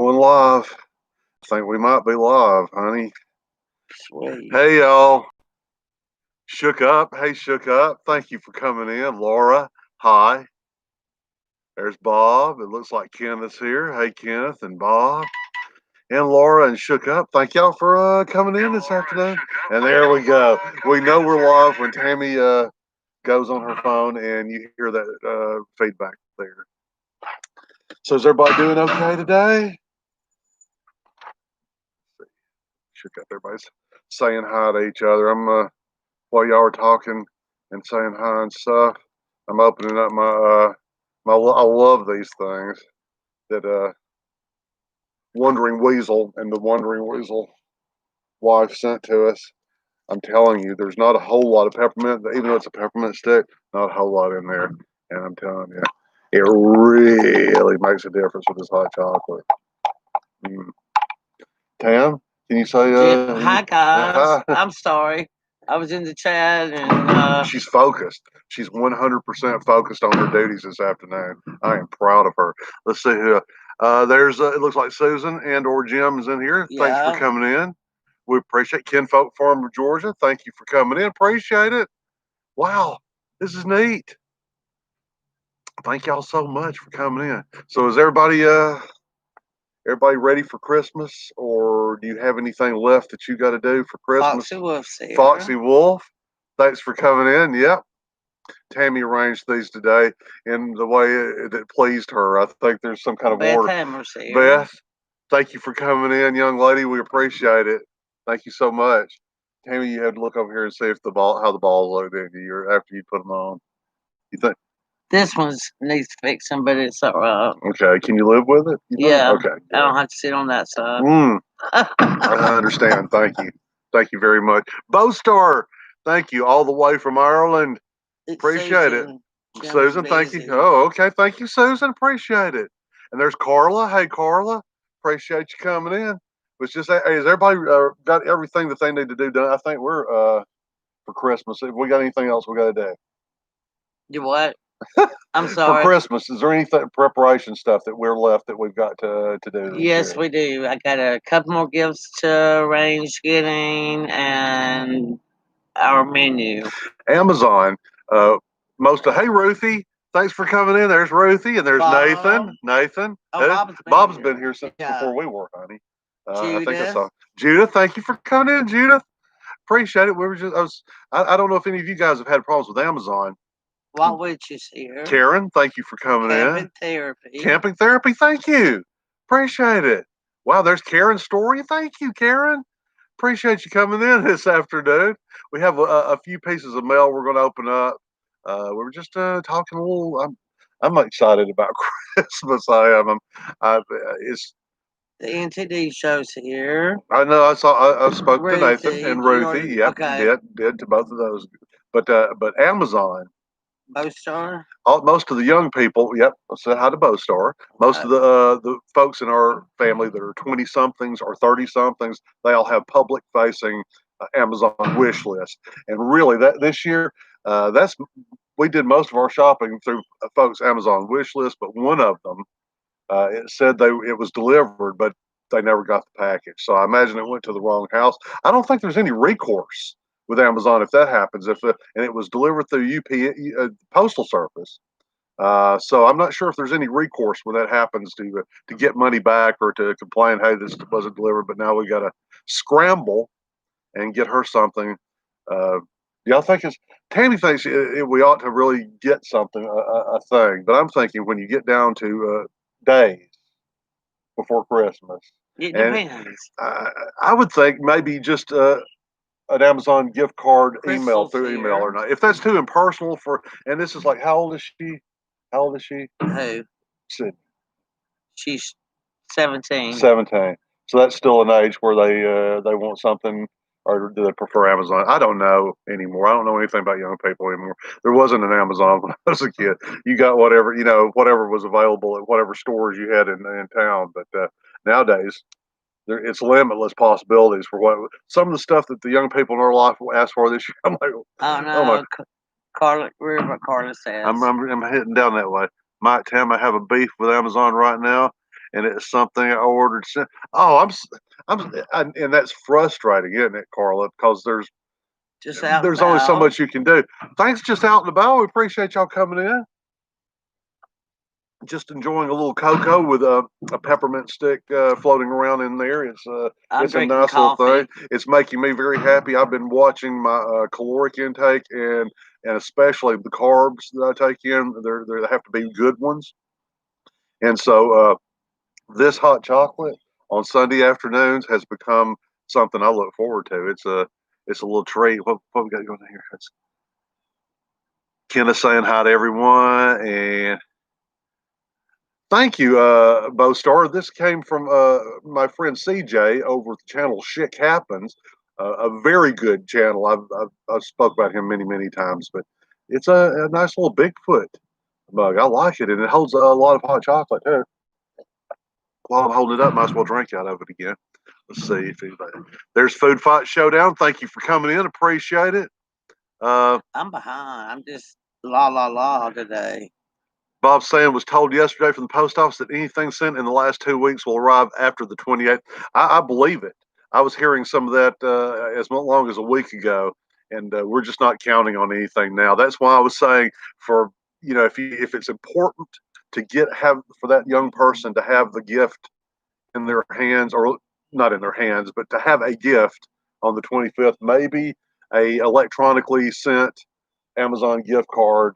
One live. I think we might be live, honey. Sweet. Hey, y'all. Shook Up. Hey, Shook Up. Thank you for coming in. Laura, hi. There's Bob. It looks like Kenneth's here. Hey, Kenneth and Bob. And Laura and Shook Up. Thank y'all for coming in this afternoon. And there we go. We know we're live when Tammy goes on her phone and you hear that feedback there. So is everybody doing okay today? Shook Up. Everybody's saying hi to each other. While y'all are talking and saying hi and stuff, I'm opening up my I love these things that Wandering Weasel and the Wandering Weasel wife sent to us. I'm telling you, there's not a whole lot of peppermint, even though it's a peppermint stick, not a whole lot in there. And I'm telling you, it really makes a difference with this hot chocolate. Tam, can you say Hi guys. hi? I'm sorry. I was in the chat and She's focused. She's 100% focused on her duties this afternoon. I am proud of her. Let's see who. There's. It looks like Susan and or Jim is in here. Yeah. Thanks for coming in. We appreciate Kinfolk Farm of Georgia. Thank you for coming in. Appreciate it. Wow, this is neat. Thank y'all so much for coming in. So is everybody ready for Christmas, or do you have anything left that you got to do for Christmas? Foxy Wolf's here. Foxy Wolf, thanks for coming in. Yep. Tammy arranged these today in the way that pleased her. I think there's some kind of Beth order. Hammer's here. Beth, thank you for coming in, young lady. We appreciate it. Thank you so much. Tammy, you had to look over here and see if how the ball looked in you after you put them on. You think? This one needs fixing, but it's all right. Okay, can you live with it? Yeah. Okay. I don't have to sit on that side. I understand. Thank you. Thank you very much. Bowstar, thank you all the way from Ireland. Appreciate it. Susan, thank you. Oh, okay. Thank you, Susan. Appreciate it. And there's Carla. Hey, Carla. Appreciate you coming in. It's just, hey, has everybody got everything that they need to do done? I think we're for Christmas. If we got anything else we got to do? You what? I'm sorry. For Christmas, is there anything preparation stuff that we're left that we've got to do? Yes, we do. I got a couple more gifts to arrange getting and our menu. Amazon. Hey, Ruthie. Thanks for coming in. There's Ruthie, and there's Bob. Nathan. Oh, Bob's been here since before we were, honey. I think I saw Judith. Thank you for coming in, Judith. Appreciate it. We were I don't know if any of you guys have had problems with Amazon. What Witch is here? Karen, thank you for coming in. Camping therapy. Thank you. Appreciate it. Wow, there's Karen's story. Thank you, Karen. Appreciate you coming in this afternoon. We have a few pieces of mail we're going to open up. We were just talking a little. I'm excited about Christmas. I am. It's the NTD shows here. I know. I spoke to Nathan and Ruthie. Yep, okay. did to both of those. But Amazon. Bowstar. Most of the young people. Yep. I said hi to Bowstar. Most of the folks in our family that are 20 somethings or 30 somethings, they all have public facing Amazon wish list. And really, that this year, we did most of our shopping through folks' Amazon wish list, but one of them, it said it was delivered, but they never got the package. So I imagine it went to the wrong house. I don't think there's any recourse with Amazon if that happens. And it was delivered through Postal Service. So I'm not sure if there's any recourse when that happens to get money back or to complain, hey, this wasn't delivered, but now we got to scramble and get her something. Y'all think Tammy thinks we ought to really get something, a thing, but I'm thinking when you get down to days before Christmas, it depends. I would think maybe just an Amazon gift card through email or not. If that's too impersonal and this is like, how old is she? How old is she? Who? Sydney. She's 17. 17. So that's still an age where they want something, or do they prefer Amazon? I don't know anymore. I don't know anything about young people anymore. There wasn't an Amazon when I was a kid. You got whatever was available at whatever stores you had in town. But nowadays, it's limitless possibilities for what some of the stuff that the young people in our life will ask for this year. I'm like, oh no, Carla, remember what Carla says. I'm hitting down that way. Tam, I have a beef with Amazon right now. and it's something I ordered. Oh, and that's frustrating, isn't it, Carla? Because Just out and there's only so about. much you can do. Thanks, just out and about. We appreciate y'all coming in. Just enjoying a little cocoa with a peppermint stick floating around in there. It's I'm a drinking nice little coffee. thing. It's making me very happy. I've been watching my caloric intake and especially the carbs that I take in. They have to be good ones. And so this hot chocolate on Sunday afternoons has become something I look forward to. It's a little treat. What we got going on here? It's Kenna saying hi to everyone, and thank you, Bo Star. This came from my friend CJ over at the channel Shit Happens, a very good channel. I've spoke about him many times, but it's a nice little Bigfoot mug. I like it, and it holds a lot of hot chocolate too. While I'm holding it up, might as well drink out of it again. Let's see if anybody. There's Food Fight Showdown. Thank you for coming in. Appreciate it. I'm behind. I'm just la today. Bob Sand was told yesterday from the post office that anything sent in the last 2 weeks will arrive after the 28th. I believe it. I was hearing some of that as long as a week ago, and we're just not counting on anything now. That's why I was saying for if it's important to have for that young person to have the gift in their hands, or not in their hands, but to have a gift on the 25th, maybe a electronically sent Amazon gift card.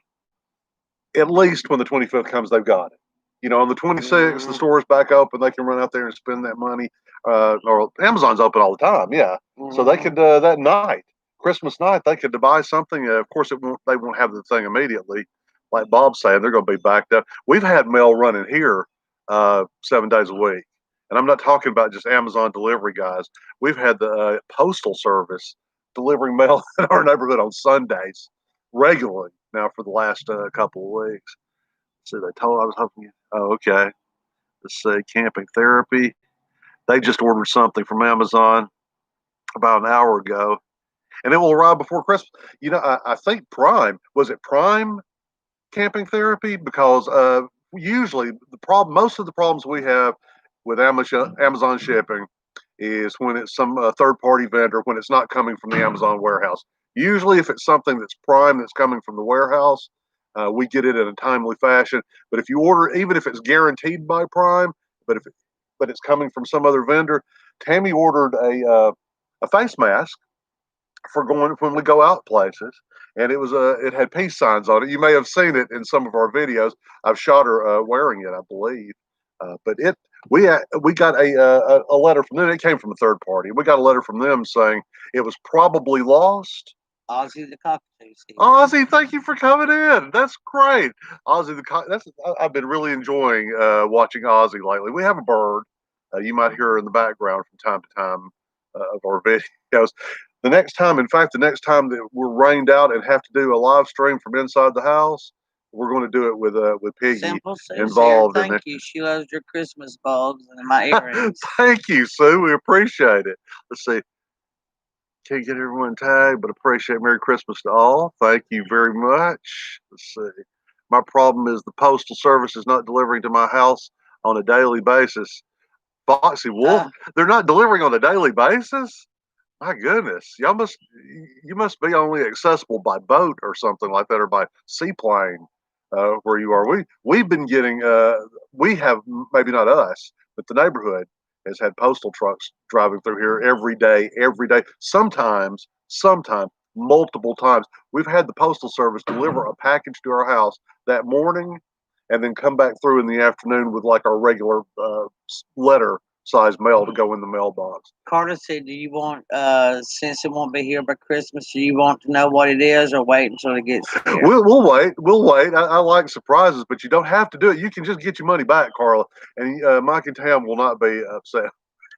At least when the 25th comes, they've got it. On the 26th, the store's back open. They can run out there and spend that money. Or Amazon's open all the time, yeah. So they could that night, Christmas night, they could buy something. Of course, they won't have the thing immediately. Like Bob's saying, they're going to be backed up. We've had mail running here 7 days a week, and I'm not talking about just Amazon delivery guys. We've had the postal service delivering mail in our neighborhood on Sundays regularly now for the last couple of weeks. So they told I was hoping. Oh, okay. Let's see, camping therapy. They just ordered something from Amazon about an hour ago, and it will arrive before Christmas. I think Prime was it Prime camping therapy because usually most of the problems we have with Amazon shipping is when it's some third party vendor when it's not coming from the Amazon warehouse. Usually, if it's something that's Prime that's coming from the warehouse, we get it in a timely fashion. But if you order, even if it's guaranteed by Prime, but it's coming from some other vendor, Tammy ordered a face mask for going when we go out places, and it had peace signs on it. You may have seen it in some of our videos. I've shot her wearing it, I believe. But we got a letter from them. It came from a third party. We got a letter from them saying it was probably lost. Ozzy the cockatoos here. Ozzy, thank you for coming in. That's great. Ozzy I've been really enjoying watching Ozzy lately. We have a bird. You might hear her in the background from time to time of our videos. The next time that we're rained out and have to do a live stream from inside the house, we're going to do it with Piggy Simple involved in Thank you. She loves your Christmas bulbs and my earrings. Thank you, Sue. We appreciate it. Let's see. Can't get everyone tagged, but appreciate Merry Christmas to all. Thank you very much. Let's see. My problem is the postal service is not delivering to my house on a daily basis. Foxy Wolf, they're not delivering on a daily basis? My goodness, you must be only accessible by boat or something like that, or by seaplane where you are. We've been getting we have, maybe not us, but the neighborhood has had postal trucks driving through here every day, sometimes multiple times. We've had the postal service deliver a package to our house that morning and then come back through in the afternoon with like our regular letter size mail to go in the mailbox. Carter said, do you want, since it won't be here by Christmas, do you want to know what it is or wait until it gets here? We'll wait. We'll wait. I like surprises, but you don't have to do it. You can just get your money back, Carla. And Mike and Tam will not be upset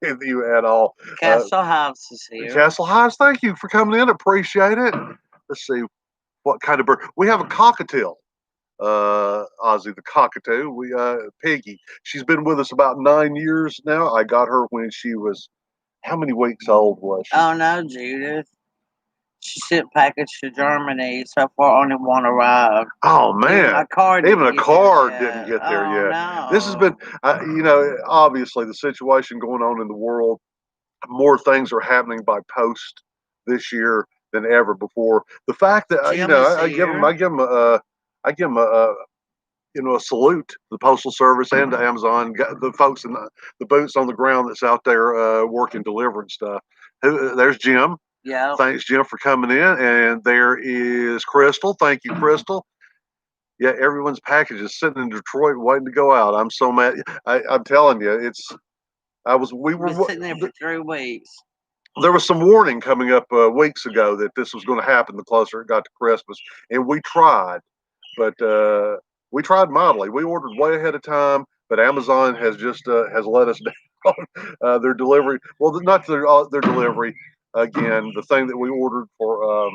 with you at all. Castle House is here. Castle House, thank you for coming in. Appreciate it. Let's see what kind of bird. We have a cockatiel. Ozzy the cockatoo. Piggy. She's been with us about 9 years now. I got her when she was, how many weeks old was she? Oh no, Judith. ship package to Germany. So far, only one arrived. Oh Even man, my car even a didn't get car there didn't yet. get there Oh yet. This has been, no! obviously the situation going on in the world. More things are happening by post this year than ever before. The fact that Jim is I give them, here. I give them a salute to the Postal Service and to Amazon, the folks in the boots on the ground that's out there working, delivering stuff. There's Jim. Yeah. Thanks, Jim, for coming in. And there is Crystal. Thank you, Crystal. Yeah, everyone's package is sitting in Detroit waiting to go out. I'm so mad. I'm telling you, we were Been sitting there for 3 weeks. there was some warning coming up weeks ago that this was going to happen the closer it got to Christmas, and we tried, but we tried mildly. We ordered way ahead of time, but Amazon has just has let us down. Their delivery, well, not their delivery. Again, the thing that we ordered for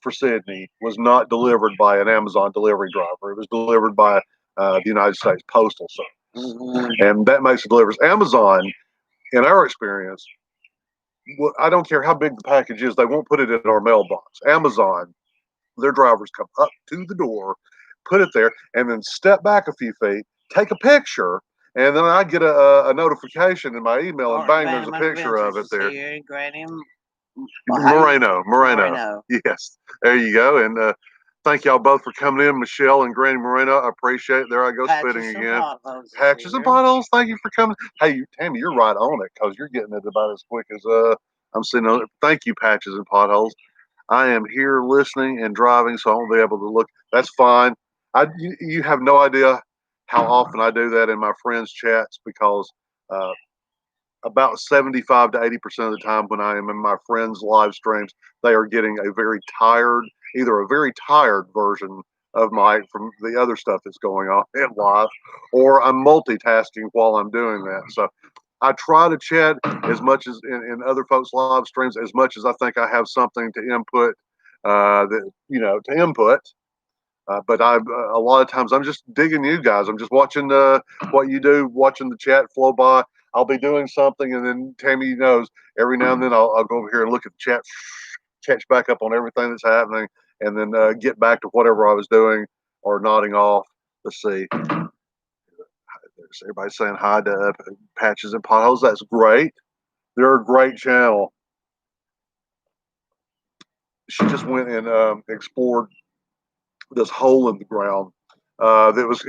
Sydney was not delivered by an Amazon delivery driver. It was delivered by the United States Postal Service, and that makes the deliveries. Amazon, in our experience, well, I don't care how big the package is, they won't put it in our mailbox. Amazon, their drivers come up to the door, put it there, and then step back a few feet, take a picture, and then I get a notification in my email, and bang, there's a picture of it there. Here, Granny Moreno. Yes, there you go. And thank y'all both for coming in, Michelle and Granny Moreno. I appreciate it. There I go spitting again. Patches and potholes. Thank you for coming. Hey, Tammy, you're right on it because you're getting it about as quick as I'm sitting on it. Thank you, Patches and Potholes. I am here listening and driving, so I won't be able to look. That's fine. You have no idea how often I do that in my friends' chats because uh, about 75 to 80% of the time when I am in my friends' live streams, they are getting either a very tired version of from the other stuff that's going on in live, or I'm multitasking while I'm doing that. So I try to chat as much as in other folks' live streams, as much as I think I have something to input, to input. But a lot of times I'm just digging you guys. I'm just watching what you do, watching the chat flow by. I'll be doing something, and then Tammy knows every now and then I'll go over here and look at the chat, catch back up on everything that's happening, and then get back to whatever I was doing or nodding off. Let's see. There's everybody saying hi to Patches and Potholes. That's great. They're a great channel. She just went and explored this hole in the ground that was,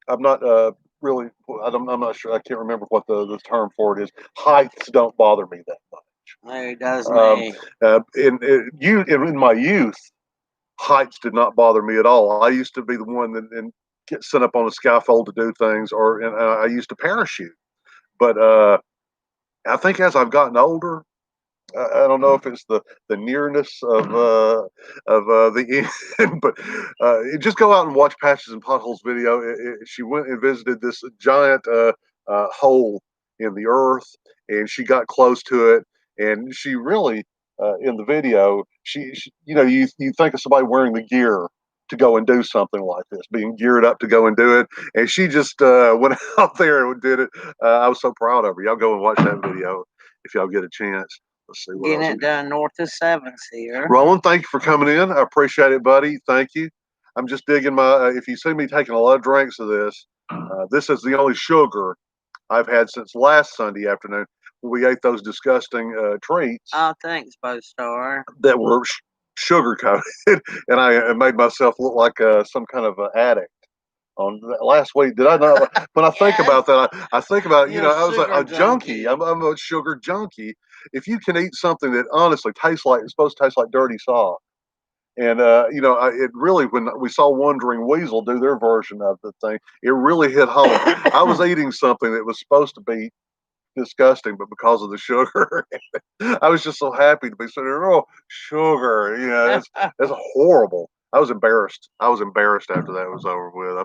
I'm not really, I'm not sure. I can't remember what the term for it is. Heights don't bother me that much. It does me. In my youth, heights did not bother me at all. I used to be the one that get sent up on a scaffold to do things, and I used to parachute. But I think as I've gotten older, I don't know if it's the nearness of the end, but just go out and watch Patches and Potholes video. She went and visited this giant hole in the earth, and she got close to it, and she really in the video, you think of somebody wearing the gear to go and do something like this, being geared up to go and do it, and she just went out there and did it. I was so proud of her. Y'all go and watch that video if y'all get a chance. Let's see what Getting else. it done north of 7th here. Roland, thank you for coming in. I appreciate it, buddy. Thank you. I'm just digging my. If you see me taking a lot of drinks of this is the only sugar I've had since last Sunday afternoon. We ate those disgusting treats. Oh, thanks, Bostar. That were sugar coated, and I made myself look like some kind of addict. On last week, did I not? When I think about that, I think about I was a junkie. I'm a sugar junkie. If you can eat something that honestly tastes like it's supposed to taste like dirty sock, and it really, when we saw Wandering Weasel do their version of the thing, it really hit home. I was eating something that was supposed to be disgusting, but because of the sugar, I was just so happy to be sitting there. Oh, sugar! That's horrible. I was embarrassed. I was embarrassed after that was over with. I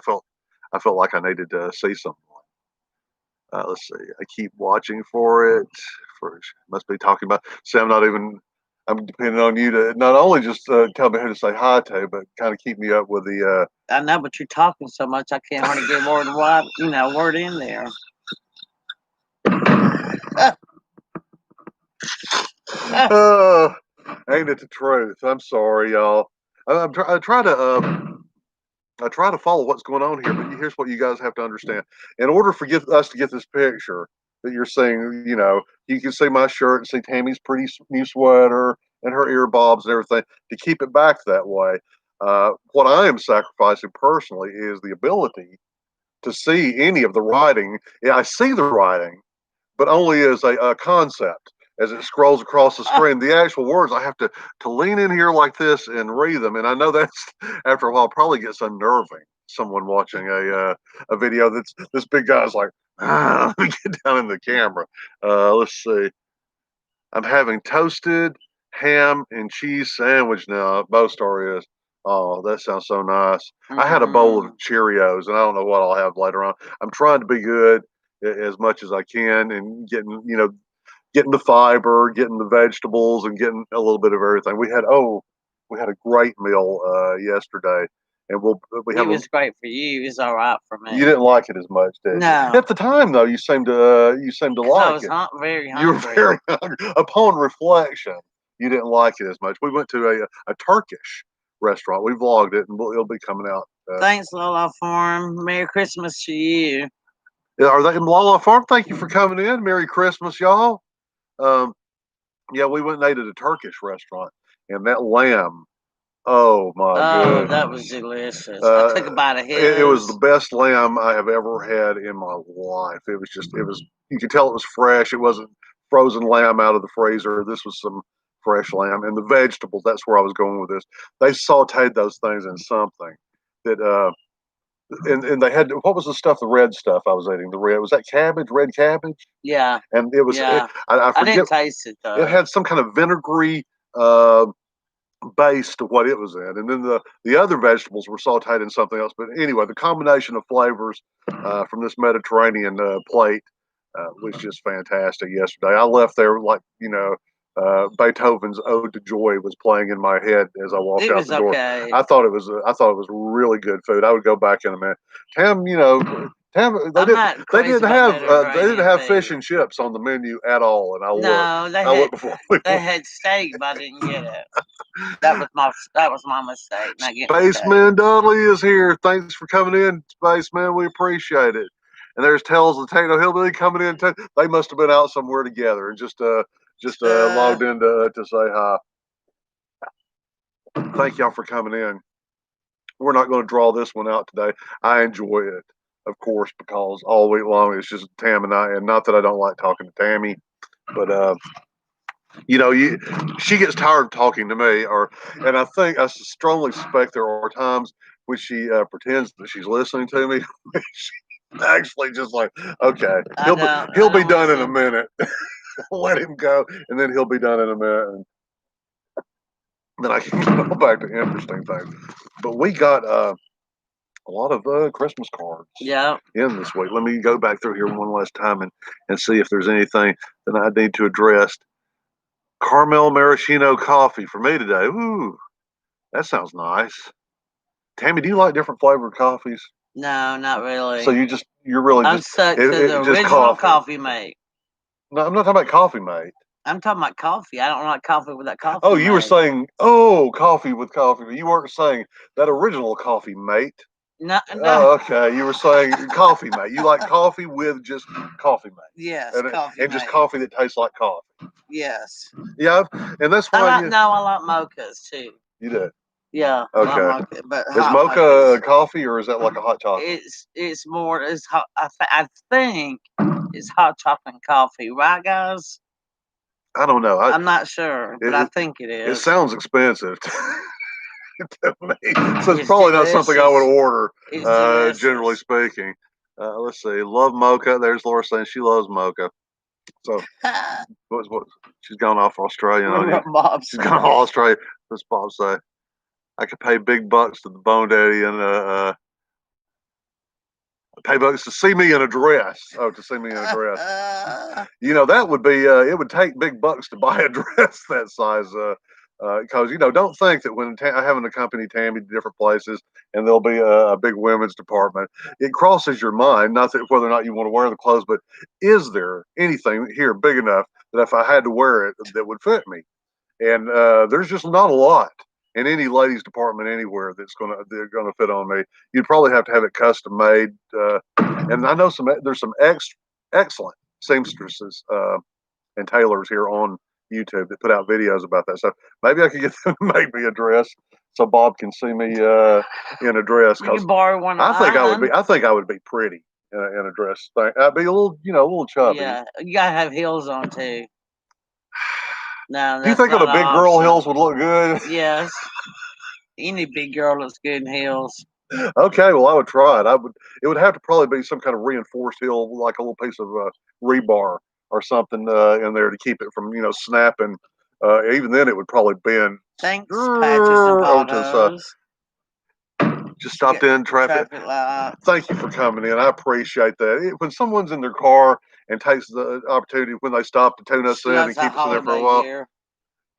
felt like I needed to see something. Let's see. I keep watching for it. Must be talking about. See, I'm depending on you to not only just tell me who to say hi to, but kind of keep me up with the. I know, but you're talking so much, I can't hardly get word in there. Oh, ain't it the truth? I'm sorry, y'all. I try to I try to follow what's going on here, but here's what you guys have to understand. In order for us to get this picture that you're seeing, you can see my shirt and see Tammy's pretty new sweater and her ear bobs and everything. To keep it back that way, what I am sacrificing personally is the ability to see any of the writing. Yeah, I see the writing, but only as a concept as it scrolls across the screen. The actual words, I have to lean in here like this and read them. And I know that's after a while probably gets unnerving. Someone watching a video that's this big guy's like, let me get down in the camera. Let's see. I'm having toasted ham and cheese sandwich now. Bostar is. Oh, that sounds so nice. I had a bowl of Cheerios, and I don't know what I'll have later on. I'm trying to be good as much as I can, and getting the fiber, getting the vegetables, and getting a little bit of everything. We had a great meal yesterday, and we It have. was great for you. It was all right for me. You didn't like it as much, did you? No. At the time, though, you seemed to like I was it. very hungry. You were very hungry. Upon reflection, you didn't like it as much. We went to a Turkish restaurant. We vlogged it, and it'll be coming out. Thanks, Lola Farm. Merry Christmas to you. Are they in Lola Farm? Thank you for coming in. Merry Christmas, y'all. Yeah, we went and ate at a Turkish restaurant, and that lamb. Oh my god! That was delicious. I took a bite of his. It was the best lamb I have ever had in my life. It was. You could tell it was fresh. It wasn't frozen lamb out of the freezer. This was some fresh lamb, and the vegetables. That's where I was going with this. They sautéed those things in something that. And they had, what was the stuff? The red stuff I was eating. The red, was that cabbage? Red cabbage? Yeah. And it was. Yeah. I forget. I didn't taste it though. It had some kind of vinegary. Base to what it was in, and then the other vegetables were sautéed in something else. But anyway, the combination of flavors from this Mediterranean plate was just fantastic yesterday. I left there like Beethoven's Ode to Joy was playing in my head as I walked out the door. Okay. I thought it was really good food. I would go back in a minute. Tam, they didn't have fish and chips on the menu at all, and I looked before they had steak, but I didn't get it. That was my mistake. Spaceman Dudley is here. Thanks for coming in, Spaceman. We appreciate it. And there's Tales of the Tato Hillbilly coming in too. They must have been out somewhere together and just logged in to say hi. Thank y'all for coming in. We're not going to draw this one out today. I enjoy it, of course, because all week long it's just Tam and I. And not that I don't like talking to Tammy, but she gets tired of talking to me, and I strongly suspect there are times when she pretends that she's listening to me. She's actually just like, okay, he'll be done in a minute. Let him go, and then he'll be done in a minute, and then I can go back to interesting things. But we got a lot of Christmas cards in this week. Let me go back through here one last time and see if there's anything that I need to address. Caramel maraschino coffee for me today. Ooh, that sounds nice. Tammy, do you like different flavored coffees? No, not really. So you're really I'm stuck to the original coffee mate. No, I'm not talking about Coffee Mate. I'm talking about coffee. I don't like coffee without coffee. Oh, you were saying, coffee with coffee. You weren't saying that original Coffee Mate. No. Oh, okay. You were saying Coffee Mate. You like coffee with just Coffee Mate. Yes, coffee and just coffee that tastes like coffee. Yes. Yeah, and that's why. I like mochas too. You do. Yeah. Okay. Mocha, but is mocha coffee or is that like a hot chocolate? It's more. It's hot. I think it's hot chocolate and coffee, right, guys? I don't know. I'm not sure, but I think it is. It sounds expensive to me, so it's probably not something I would order. Generally speaking, let's see. Love mocha. There's Laura saying she loves mocha. So what? She's gone off Australia. She's gone off Australia. What's Bob say? I could pay big bucks to the Bone Daddy and pay bucks to see me in a dress. Oh, to see me in a dress. That would be. It would take big bucks to buy a dress that size. Because don't think that when having to accompany Tammy to different places and there'll be a big women's department, it crosses your mind, not that whether or not you want to wear the clothes, but is there anything here big enough that if I had to wear it, that would fit me. And there's just not a lot in any ladies department anywhere they're gonna fit on me. You'd probably have to have it custom made. And I know there's some excellent seamstresses and tailors here on YouTube that put out videos about that. So maybe I could get them to make me a dress so Bob can see me in a dress. You Because can borrow one of I think mine. I think I would be pretty in a dress. I'd be a little, a little chubby. Yeah, you gotta have heels on too. No, Do you that's think not the an big girl option. heels would look good? Yes, any big girl looks good in heels. Okay, well, I would try it. I would. It would have to probably be some kind of reinforced heel, like a little piece of rebar or something in there to keep it from, snapping. Even then, it would probably bend. Thanks, patches and Over to the side. potholes. Just stopped in traffic. Traffic light. Thank you for coming in. I appreciate that. When someone's in their car and takes the opportunity when they stop to tune us in and keep us in there for a while, here.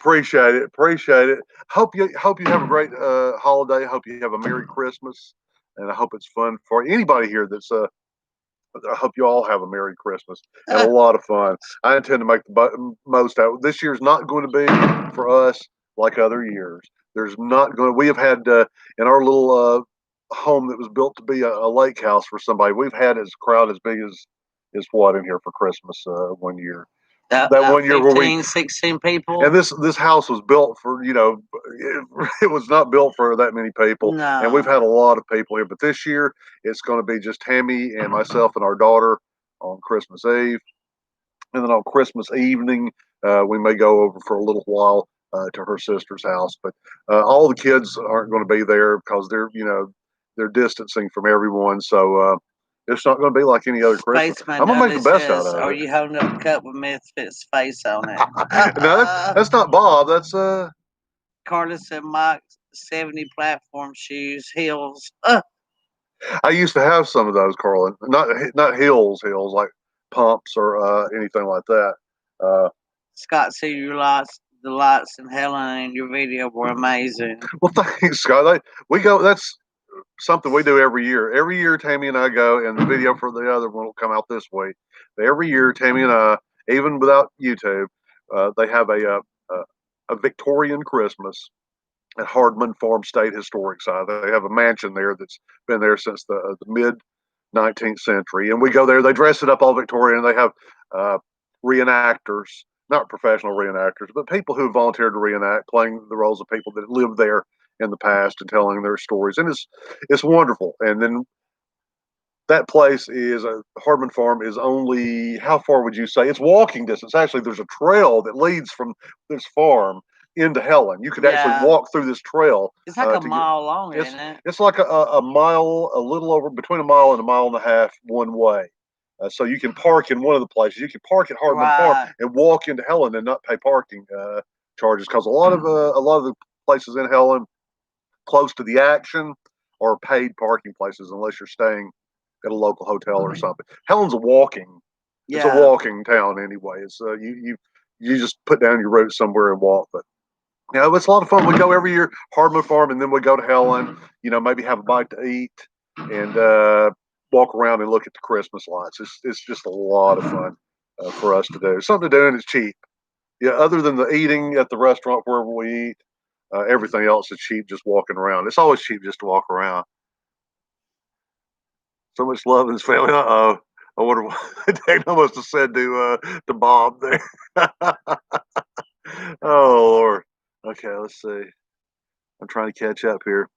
appreciate it. Appreciate it. Hope you have a great holiday. Hope you have a Merry Christmas, and I hope it's fun for anybody here. I hope you all have a Merry Christmas and a lot of fun. I intend to make the most out. This year's not going to be for us like other years. There's not going to. We have had in our little home that was built to be a lake house for somebody. We've had a crowd as big as what in here for Christmas one year. That 1 year 15, where 16 people. and this house was built for it was not built for that many people. No. And we've had a lot of people here, but this year it's going to be just Tammy and myself and our daughter on Christmas Eve, and then on Christmas evening we may go over for a little while to her sister's house. But all the kids aren't going to be there because they're distancing from everyone. So it's not going to be like any other Christmas. Spaceman I'm gonna make the best out of it. Are you holding up a cup with Misfit's face on it? No, that's not Bob. That's Carlos and Mike 70 platform shoes, heels. I used to have some of those, Carlin. Not heels like pumps or anything like that. Scott, see your lights. The lights in Helen in your video were amazing. Well, thanks, Scott. We go. That's something we do every year. Every year, Tammy and I go, and the video for the other one will come out this week. But every year, Tammy and I, even without YouTube, they have a Victorian Christmas at Hardman Farm State Historic Site. They have a mansion there that's been there since the mid 19th century, and we go there. They dress it up all Victorian. They have reenactors, not professional reenactors, but people who volunteered to reenact, playing the roles of people that lived there in the past and telling their stories, and it's wonderful. And then that place is Hardman Farm is only, how far would you say? It's walking distance. Actually, there's a trail that leads from this farm into Helen. You could actually walk through this trail. It's like a mile long, isn't it? It's like a mile, a little over, between a mile and a mile and a half one way. So you can park in one of the places. You can park at Hardman Farm and walk into Helen and not pay parking charges, because a lot of the places in Helen close to the action are paid parking places unless you're staying at a local hotel or something. Helen's it's a walking town anyway. It's you just put down your roots somewhere and walk. But it's a lot of fun. We go every year, Hardman Farm, and then we go to Helen. Maybe have a bite to eat and walk around and look at the Christmas lights. It's just a lot of fun for us to do. Something to do, and it's cheap. Yeah, other than the eating at the restaurant wherever we eat, everything else is cheap. Just walking around, it's always cheap just to walk around. So much love in his family. I wonder what Dana must have said to Bob there. Oh Lord. Okay, let's see. I'm trying to catch up here.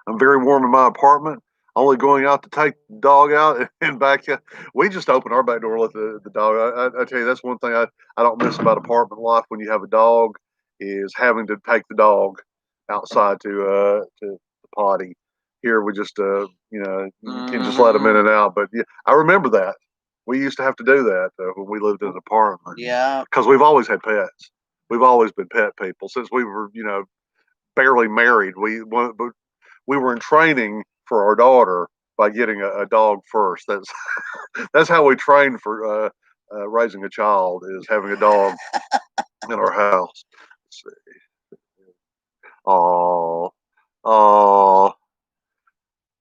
I'm very warm in my apartment. Only going out to take the dog out and back. We just open our back door and let the dog. I tell you, that's one thing I don't miss about apartment life when you have a dog, is having to take the dog outside to the potty. Here we just you can just let them in and out. But yeah, I remember that we used to have to do that when we lived in an apartment. Yeah, because we've always had pets. We've always been pet people since we were barely married. We were in training for our daughter by getting a dog first. That's how we trained for raising a child, is having a dog in our house. Let's see. Oh.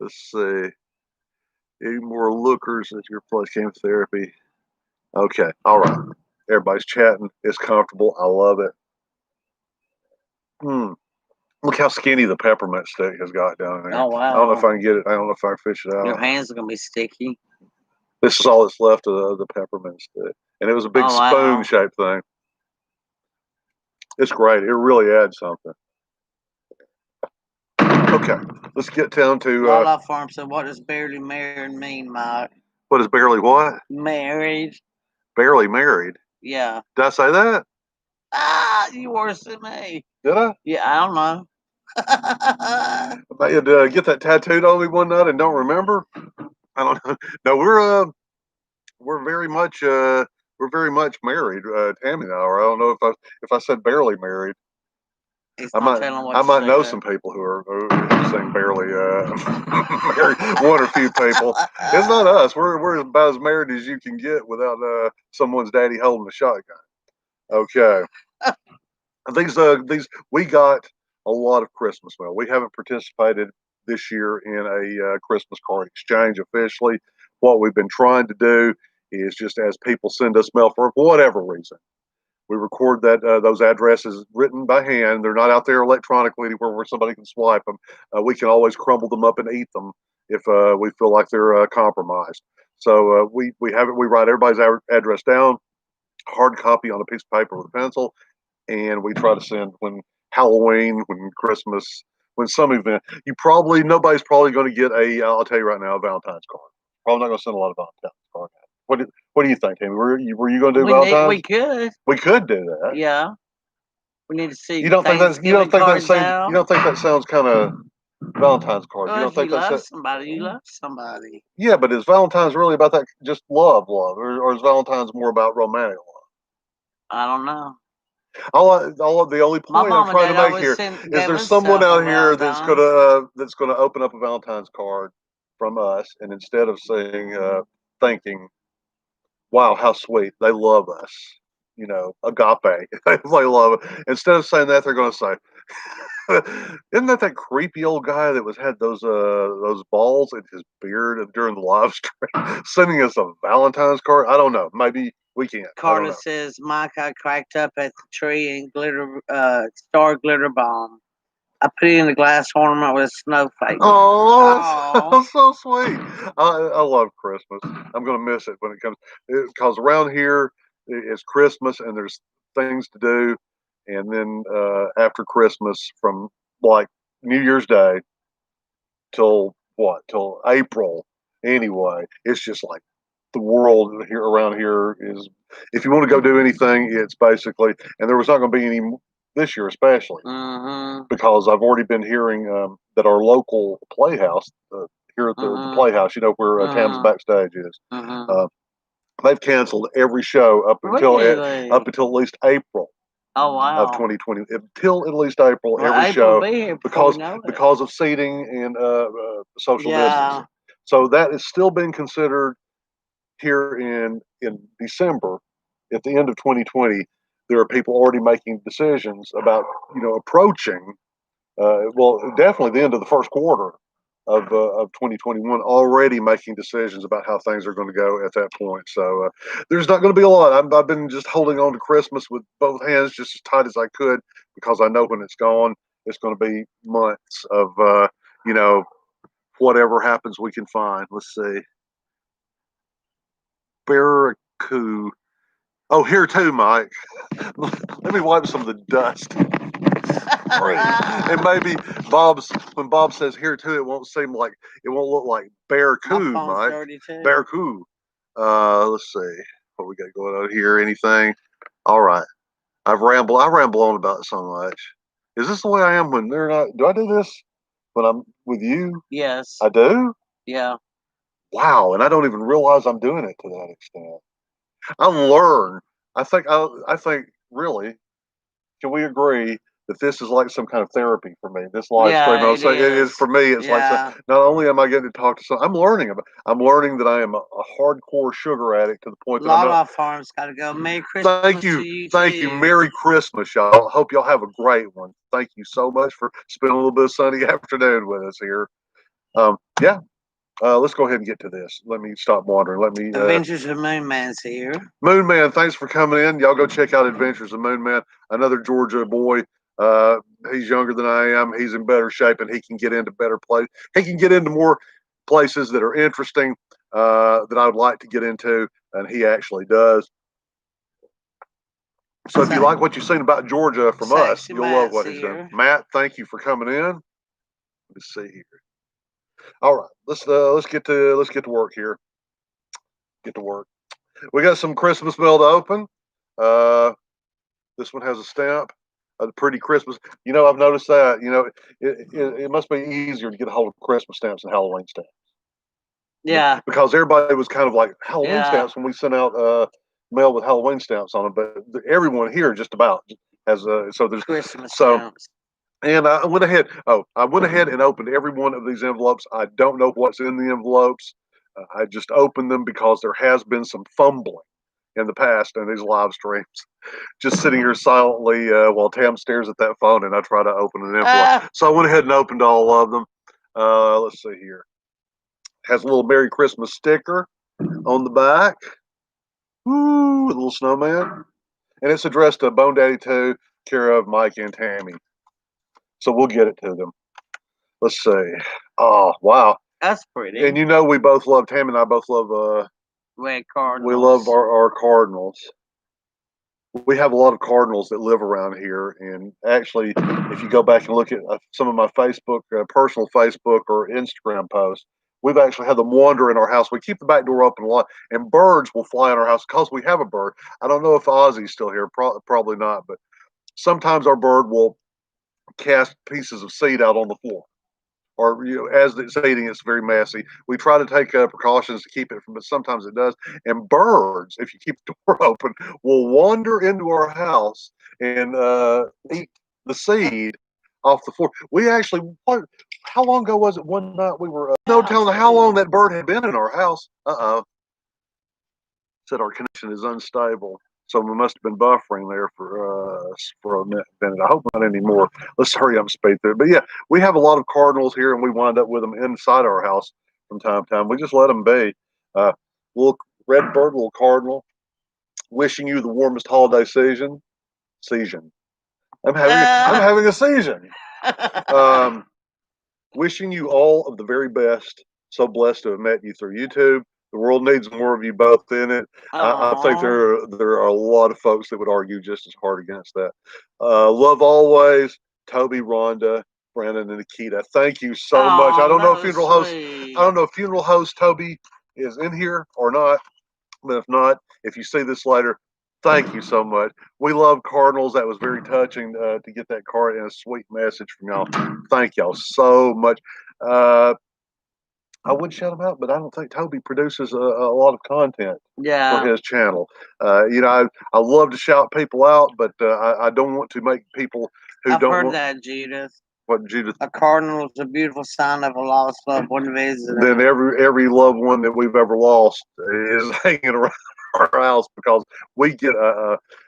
Let's see. Any more lookers at your place chemotherapy? Okay. All right. Everybody's chatting. It's comfortable. I love it. Look how skinny the peppermint stick has got down there. Oh, wow. I don't know if I can get it. I don't know if I can fish it out. Your hands are going to be sticky. This is all that's left of the peppermint stick. And it was a big spoon-shaped thing. It's great. It really adds something. Okay, let's get down to... Lala Farm said, what does barely married mean, Mike? What is barely what? Married. Barely married? Yeah. Did I say that? Ah, you worse than me. Did I? Yeah, I don't know. I might get that tattooed on me one night and don't remember. I don't know. No, we're very much married. Tammy and I are. I don't know if I said barely married. I might know some people who saying barely married. One or few people. It's not us. We're about as married as you can get without someone's daddy holding a shotgun. Okay. These we got a lot of Christmas mail. We haven't participated this year in a Christmas card exchange officially. What we've been trying to do is just as people send us mail for whatever reason, we record those addresses written by hand. They're not out there electronically anywhere where somebody can swipe them. We can always crumble them up and eat them if we feel like they're compromised. So we write everybody's address down, hard copy on a piece of paper with a pencil, and we try to send when Halloween, when Christmas, when some event. Nobody's probably going to get I'll tell you right now, a Valentine's card. Probably not going to send a lot of Valentine's cards. What do you think, Amy? Were you going to do Valentine's? We could do that. Yeah. We need to see. You don't think that sounds kind of Valentine's cards? Well, if you love somebody, you love somebody. Yeah, but is Valentine's really about that? Just love, or is Valentine's more about romantic love? I don't know. The only point I'm trying to make here is there's someone out here that's gonna open up a Valentine's card from us, and instead of saying thinking, wow, how sweet, they love us, agape, they love it. Instead of saying that, they're gonna say, isn't that creepy old guy that had those balls in his beard during the live stream sending us a Valentine's card? I don't know. Maybe we can't. Carter says, Mike, I cracked up at the tree and star glitter bomb. I put it in a glass ornament with a snowflake. Oh, that's so sweet. I love Christmas. I'm going to miss it when it comes, because around here it's Christmas and there's things to do. And then after Christmas, from like New Year's Day till April, anyway, it's just like the world around here is, if you want to go do anything, it's basically, and there was not going to be any this year, especially because I've already been hearing that our local playhouse here at the playhouse, where Tam's backstage is, they've canceled every show up until at least April. Oh, wow. Of 2020 until at least April, every show because of seating and social distancing. So that is still being considered here in December. At the end of 2020, there are people already making decisions about approaching definitely the end of the first quarter of 2021, already making decisions about how things are going to go at that point. So there's not going to be a lot. I've been just holding on to Christmas with both hands just as tight as I could, because I know when it's gone, it's going to be months of whatever happens we can find. Let's see. Barracu. Oh, here too, Mike. Let me wipe some of the dust. And maybe when Bob says here too, it won't look like Barracu, Mike. Barracu. Let's see what we got going on here. Anything? All right. I ramble on about it so much. Is this the way I am when they're not? Do I do this when I'm with you? Yes. I do? Yeah. Wow. And I don't even realize I'm doing it to that extent. I learn. I think really, can we agree that this is like some kind of therapy for me? This live stream, it is for me. It's like, not only am I getting to talk to someone, I'm learning that I am a hardcore sugar addict to the point that Lala Farm's got to go. Merry Christmas. Thank you. Merry Christmas, y'all. Hope y'all have a great one. Thank you so much for spending a little bit of sunny afternoon with us here. Yeah. Let's go ahead and get to this. Let me stop wandering. Let me. Adventures of Moon Man's here. Moon Man, thanks for coming in. Y'all go check out Adventures of Moon Man. Another Georgia boy. He's younger than I am. He's in better shape, and he can get into better place. He can get into more places that are interesting that I would like to get into, and he actually does. So if you like what you've seen about Georgia from us, you'll love what he's done. Matt, thank you for coming in. Let's see here. All right, let's get to work here. Get to work. We got some Christmas mail to open. This one has a stamp. The pretty Christmas. You know, I've noticed that. You know, it must be easier to get a hold of Christmas stamps than Halloween stamps. Yeah. Because everybody was kind of like Halloween stamps when we sent out mail with Halloween stamps on it, but everyone here just about has so there's Christmas stamps. And I went ahead. I went ahead and opened every one of these envelopes. I don't know what's in the envelopes. I just opened them because there has been some fumbling in the past in these live streams. Just sitting here silently while Tam stares at that phone and I try to open an envelope. So I went ahead and opened all of them. Let's see here. Has a little Merry Christmas sticker on the back. Woo, a little snowman. And it's addressed to Bone Daddy 2, care of Mike and Tammy. So we'll get it to them. Let's see. Oh, wow. That's pretty. And you know we both love, Tammy and I both love red Cardinals. We love our Cardinals. We have a lot of Cardinals that live around here. And actually, if you go back and look at some of my Facebook, personal Facebook or Instagram posts, we've actually had them wander in our house. We keep the back door open a lot, and birds will fly in our house because we have a bird. I don't know if Ozzy's still here. Probably not. But sometimes our bird will cast pieces of seed out on the floor. Or as it's eating, it's very messy. We try to take precautions to keep it from, but sometimes it does. And birds, if you keep the door open, will wander into our house and eat the seed off the floor. We actually, how long ago was it? One night we were no telling how long that bird had been in our house. Said our connection is unstable. So we must have been buffering there for a minute. I hope not anymore. Let's hurry up and speed through. But yeah, we have a lot of Cardinals here, and we wind up with them inside our house from time to time. We just let them be. Little red bird, little Cardinal, wishing you the warmest holiday season. I'm having a season. Wishing you all of the very best. So blessed to have met you through YouTube. The world needs more of you both in it. I think there are a lot of folks that would argue just as hard against that. Love always, Toby, Rhonda, Brandon, and Nikita. Thank you so much. I don't know if funeral host Toby is in here or not, but if not, if you see this later, thank you so much. We love Cardinals. That was very touching to get that card and a sweet message from y'all. Thank y'all so much. I would shout him out, but I don't think Toby produces a lot of content for his channel. I love to shout people out, but I don't want to make people who don't. I've heard that, Judith. What, Judith? A cardinal is a beautiful sign of a lost loved one visiting. Then every loved one that we've ever lost is hanging around our house because we get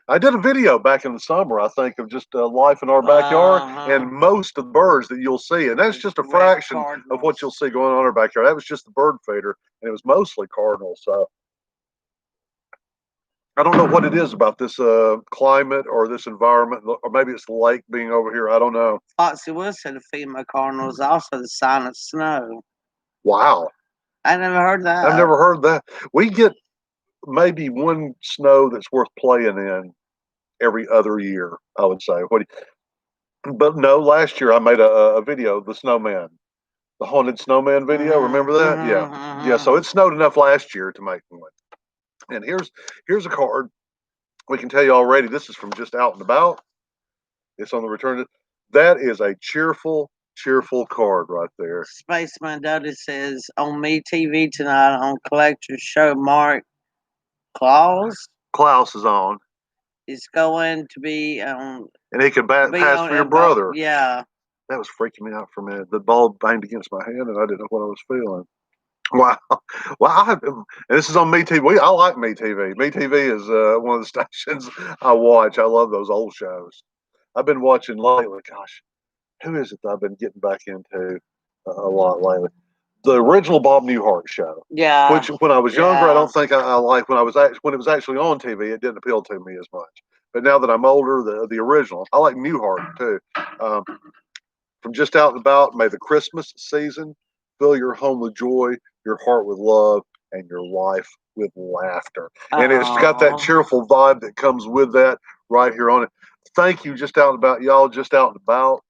I did a video back in the summer, I think, of just life in our backyard, and most of the birds that you'll see, and that's just a fraction of what you'll see going on in our backyard. That was just the bird feeder, and it was mostly cardinals. So I don't know what it is about this climate or this environment, or maybe it's the lake being over here. I don't know. Foxy Wood said the female cardinal is also the sign of snow. Wow. I never heard that. I've never heard that. We get maybe one snow that's worth playing in every other year, I would say. But no, last year I made a video, the snowman, the haunted snowman video. Remember that? Yeah. So it snowed enough last year to make one. And here's a card. We can tell you already, this is from Just Out and About. It's on the return. That is a cheerful card right there. Spaceman Dudley says on Me TV tonight on Collector's Show, Mark Klaus is on. It's going to be on. And he could pass for your brother. Yeah. That was freaking me out for a minute. The ball banged against my hand, and I didn't know what I was feeling. Wow. Well, and this is on Me TV. I like Me TV. Me TV is one of the stations I watch. I love those old shows. I've been watching lately. Gosh, who is it that I've been getting back into a lot lately? the original Bob Newhart show. Yeah. Which, when I was younger, I yeah. don't think I liked. When it was actually on TV, it didn't appeal to me as much. But now that I'm older, the original, I like Newhart too. From Just Out and About, may the Christmas season fill your home with joy, your heart with love, and your life with laughter. And it's got that Aw. cheerful vibe that comes with that right here on it. Thank you, Just Out and About, y'all. Just Out and About.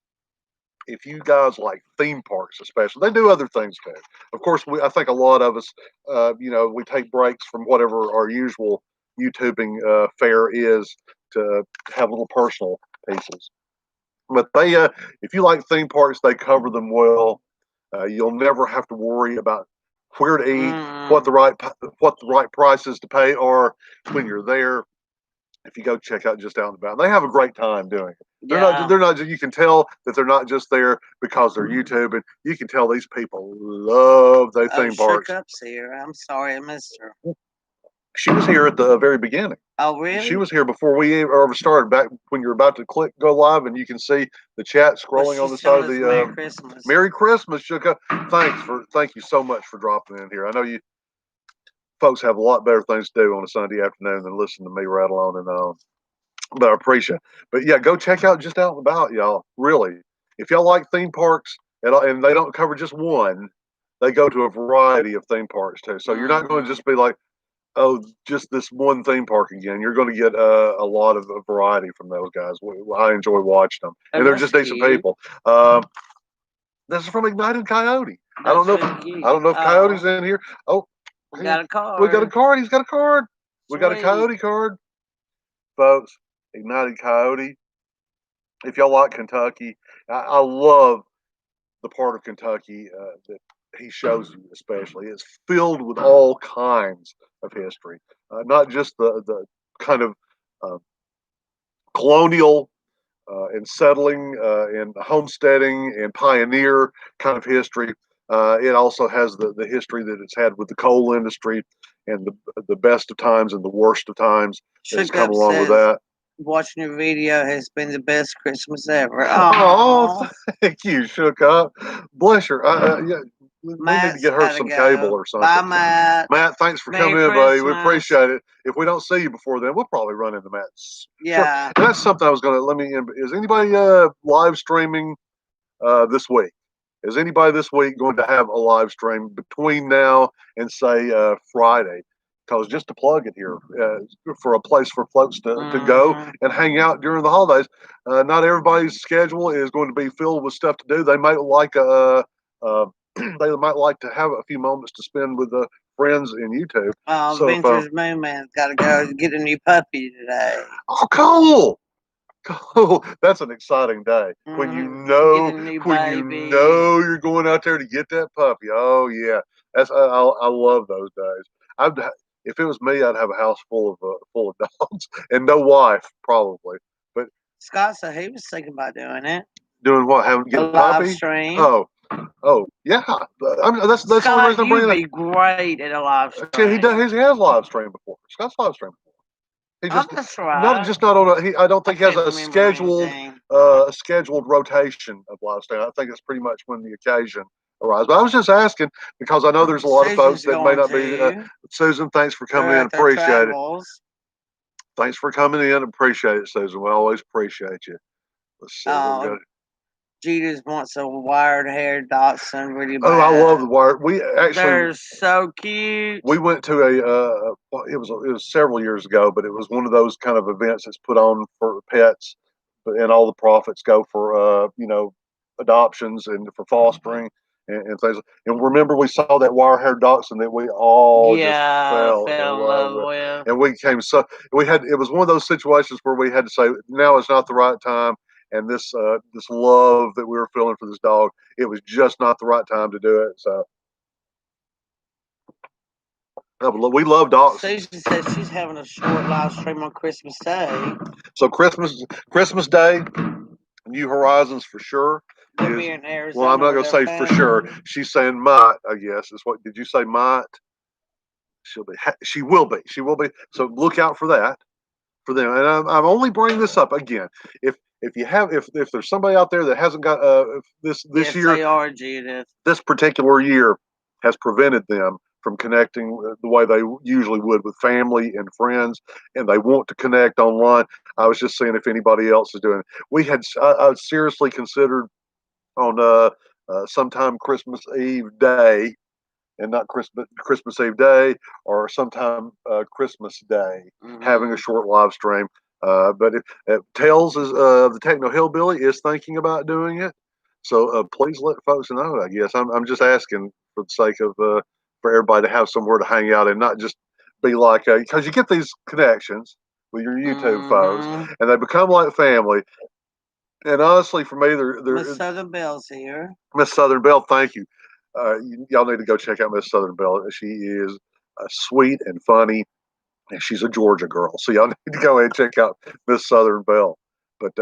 If you guys like theme parks, especially, they do other things too. Of course, I think a lot of us, we take breaks from whatever our usual YouTubing fare is to have little personal pieces. But if you like theme parks, they cover them well. You'll never have to worry about where to eat, what the right prices to pay are when you're there. If you go check out Just Out and About, they have a great time doing it. They're not. You can tell that they're not just there because they're YouTubing. You can tell these people love their theme parks. Up's here. I'm sorry I missed her. She was here at the very beginning. Oh, really? She was here before we ever started. Back when you're about to go live, and you can see the chat scrolling on the side of the Merry Christmas. Merry Christmas, Shuka. Thank you so much for dropping in here. I know you folks have a lot better things to do on a Sunday afternoon than listen to me rattle on and on. But I appreciate it. But yeah, go check out Just Out and About, y'all. Really. If y'all like theme parks, and they don't cover just one, they go to a variety of theme parks too. So you're not going to just be like, oh, just this one theme park again. You're going to get a lot of variety from those guys. I enjoy watching them, and they're just decent people. This is from Ignited Coyote. I don't know if Coyote's in here. Oh, we got a card. We got a card. He's got a card. We got a Coyote card, folks. Ignited Coyote. If y'all like Kentucky, I love the part of Kentucky that he shows you, especially. It's filled with all kinds of history, not just the kind of colonial and settling and homesteading and pioneer kind of history. It also has the history that it's had with the coal industry and the best of times and the worst of times that's come along with that. Watching your video has been the best Christmas ever. Oh, thank you, Shook Up. Bless her. Yeah, we need to get her some cable or something. Bye, Matt. Matt, thanks for coming in, buddy. We appreciate it. If we don't see you before then, we'll probably run into Matt's. Yeah. Sure. That's something I was going to is anybody live streaming this week? Is anybody this week going to have a live stream between now and say Friday? Because just to plug it here, for a place for folks to go and hang out during the holidays, not everybody's schedule is going to be filled with stuff to do. They might like they might like to have a few moments to spend with friends in YouTube. So Ventures Moon Man's got to go get a new puppy today. Oh, cool! Cool. That's an exciting day when you know you're going out there to get that puppy. Oh yeah, I love those days. If it was me, I'd have a house full of dogs and no wife probably. But Scott said he was thinking about doing it. Doing what? Getting a puppy? Live stream. Oh yeah. I mean, that's Scott, the only reason I'm bringing it. You'd be great at a live stream. He does. He has live streamed before. Scott's live streamed before. He just that's right. not on a. I don't think he has a scheduled rotation of live stream. I think it's pretty much when the occasion arrives. But I was just asking because I know there's a lot of folks that may not be. Susan, thanks for coming in. Appreciate it. Thanks for coming in. Appreciate it, Susan. We always appreciate you. Let's see. Judas wants a wired hair dachshund really bad. Oh, I love the wired. They're so cute. We went to it was several years ago, but it was one of those kind of events that's put on for pets, and all the profits go for adoptions and for fostering and things. And remember, we saw that wire-haired dachshund that we all just fell in love with. And it was one of those situations where we had to say, now is not the right time. And this love that we were feeling for this dog, it was just not the right time to do it. So we love dogs. Susan says she's having a short live stream on Christmas Day. So Christmas Day, New Horizons for sure. They'll be in Arizona. Well, I'm not going to say for sure. She's saying might. I guess is what. Did you say might? She will be. She will be. So look out for that. For them, and I'm only bringing this up again. If there's somebody out there that hasn't got this year, they are, Judith. This particular year, has prevented them from connecting the way they usually would with family and friends, and they want to connect online. I was just seeing if anybody else is doing it. I seriously considered on sometime Christmas Eve day, and not Christmas Eve day, or sometime Christmas Day, having a short live stream. But if Tales is the Techno Hillbilly is thinking about doing it, so please let folks know. I guess I'm just asking for the sake of for everybody to have somewhere to hang out and not just be like because you get these connections with your YouTube folks and they become like family. And honestly, for me, Miss Southern Bell's here. Miss Southern Belle, thank you. Y'all need to go check out Miss Southern Belle. She is sweet and funny, and she's a Georgia girl. So y'all need to go ahead and check out Miss Southern Belle. But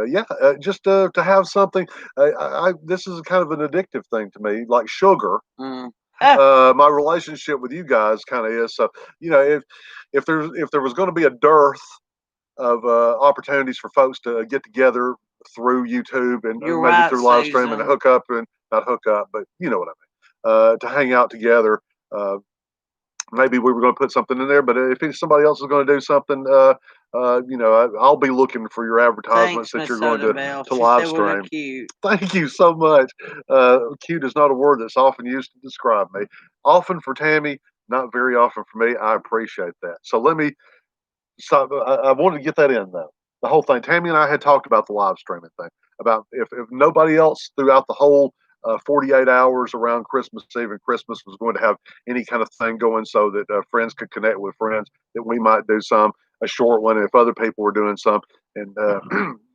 just to have something. This is kind of an addictive thing to me, like sugar. My relationship with you guys kind of is. So if there was going to be a dearth of opportunities for folks to get together through YouTube and maybe right, through live stream and hook up and not hook up, but you know what I mean. To hang out together. Maybe we were going to put something in there, but if somebody else is going to do something, I'll be looking for your advertisements that you're going to live stream. Thank you so much. Cute is not a word that's often used to describe me. Often for Tammy, not very often for me. I appreciate that. So let me. So I wanted to get that in though. The whole thing. Tammy and I had talked about the live streaming thing. About if nobody else throughout the whole 48 hours around Christmas Eve and Christmas was going to have any kind of thing going so that friends could connect with friends, that we might do a short one if other people were doing some. And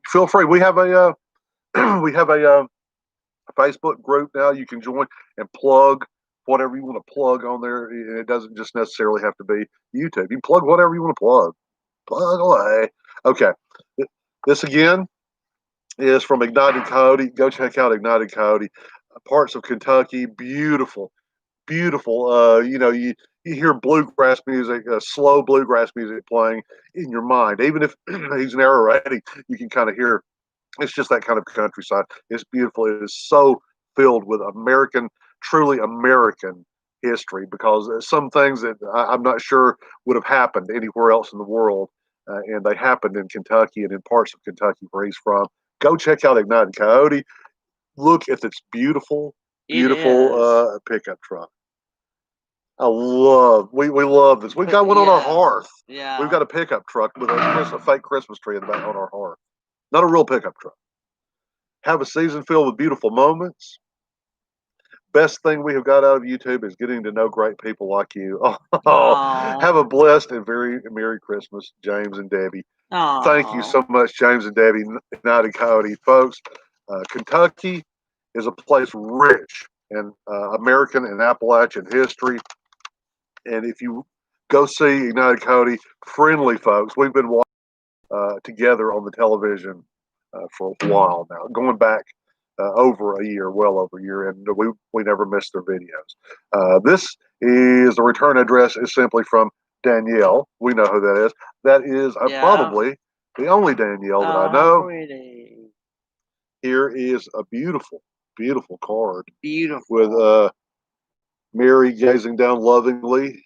feel free. We have a Facebook group now you can join and plug whatever you want to plug on there. It doesn't just necessarily have to be YouTube. You can plug whatever you want to plug. Plug away. Okay. This again is from Ignited Coyote. Go check out Ignited Coyote. Parts of Kentucky, beautiful, beautiful. You hear bluegrass music, slow bluegrass music playing in your mind. Even if he's narrating, you can kind of hear. It's just that kind of countryside. It's beautiful. It is so filled with truly American history, because some things that I'm not sure would have happened anywhere else in the world, and they happened in Kentucky and in parts of Kentucky where he's from. Go check out Ignited Coyote. Look at this beautiful pickup truck. We love this. We've got one on our hearth. Yeah. We've got a pickup truck with a fake Christmas tree in the back on our hearth. Not a real pickup truck. Have a season filled with beautiful moments. Best thing we have got out of YouTube is getting to know great people like you. Have a blessed and very Merry Christmas, James and Debbie. Thank you so much, James and Debbie, United Coyote. Folks, Kentucky is a place rich in American and Appalachian history. And if you go see United Coyote, friendly folks, we've been watching together on the television for a while now, going back over a year, well over a year, and we never missed their videos. This is the return address is simply from Danielle. We know who that is. That is probably the only Danielle that I know. Pretty. Here is a beautiful, beautiful card. Beautiful. With Mary gazing down lovingly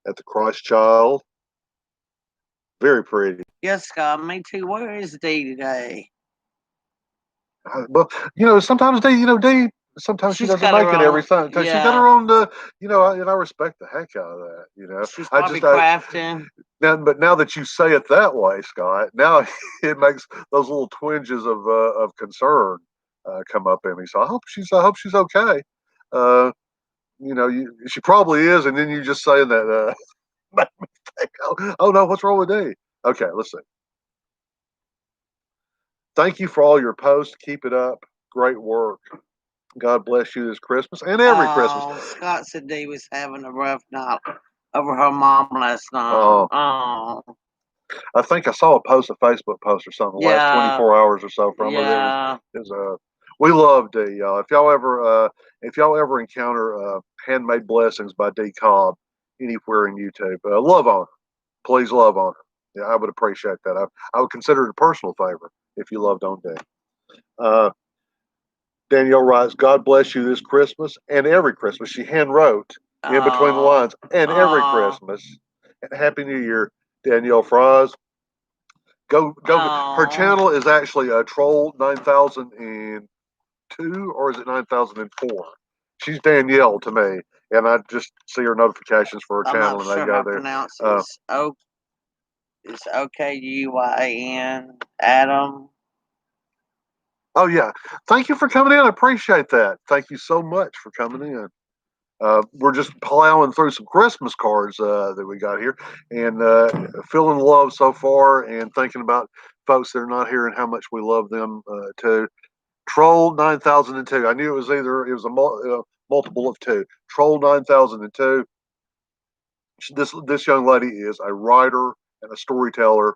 at the Christ child. Very pretty. Yes, God, me too. Where is Dee today? But sometimes Dee, sometimes she doesn't make it every time. She's got her own, and I respect the heck out of that. She's probably crafting. But now that you say it that way, Scott, now it makes those little twinges of concern come up in me. So I hope she's okay. She probably is, and then you just saying that. Oh no, what's wrong with Dee? Okay, let's see. Thank you for all your posts. Keep it up. Great work. God bless you this Christmas and every Christmas. Scott said Dee was having a rough night over her mom last night. Oh. I think I saw a Facebook post or something the last 24 hours or so from her. We love Dee, y'all. If y'all ever encounter Handmade Blessings by Dee Cobb anywhere in YouTube, love on her. Please love on her. Yeah, I would appreciate that. I would consider it a personal favor if you loved on Dee. Danielle writes, God bless you this Christmas and every Christmas. She hand wrote in between the Oh, lines. And every oh, Christmas, and Happy New Year, Danielle Fries. Go. Her oh. channel is actually a Troll 9002, or is it 9004? She's Danielle to me, and I just see her notifications for her I'm channel, not and they sure go how to there. pronounce Uh, it. It's OKUYN. Adam. oh yeah, thank you for coming in. I appreciate that. Thank you so much for coming in. We're just plowing through some Christmas cards that we got here, and feeling love so far, and thinking about folks that are not here and how much we love them too. Troll 9002. I knew it was a multiple of two. Troll 9002. This young lady is a writer and a storyteller,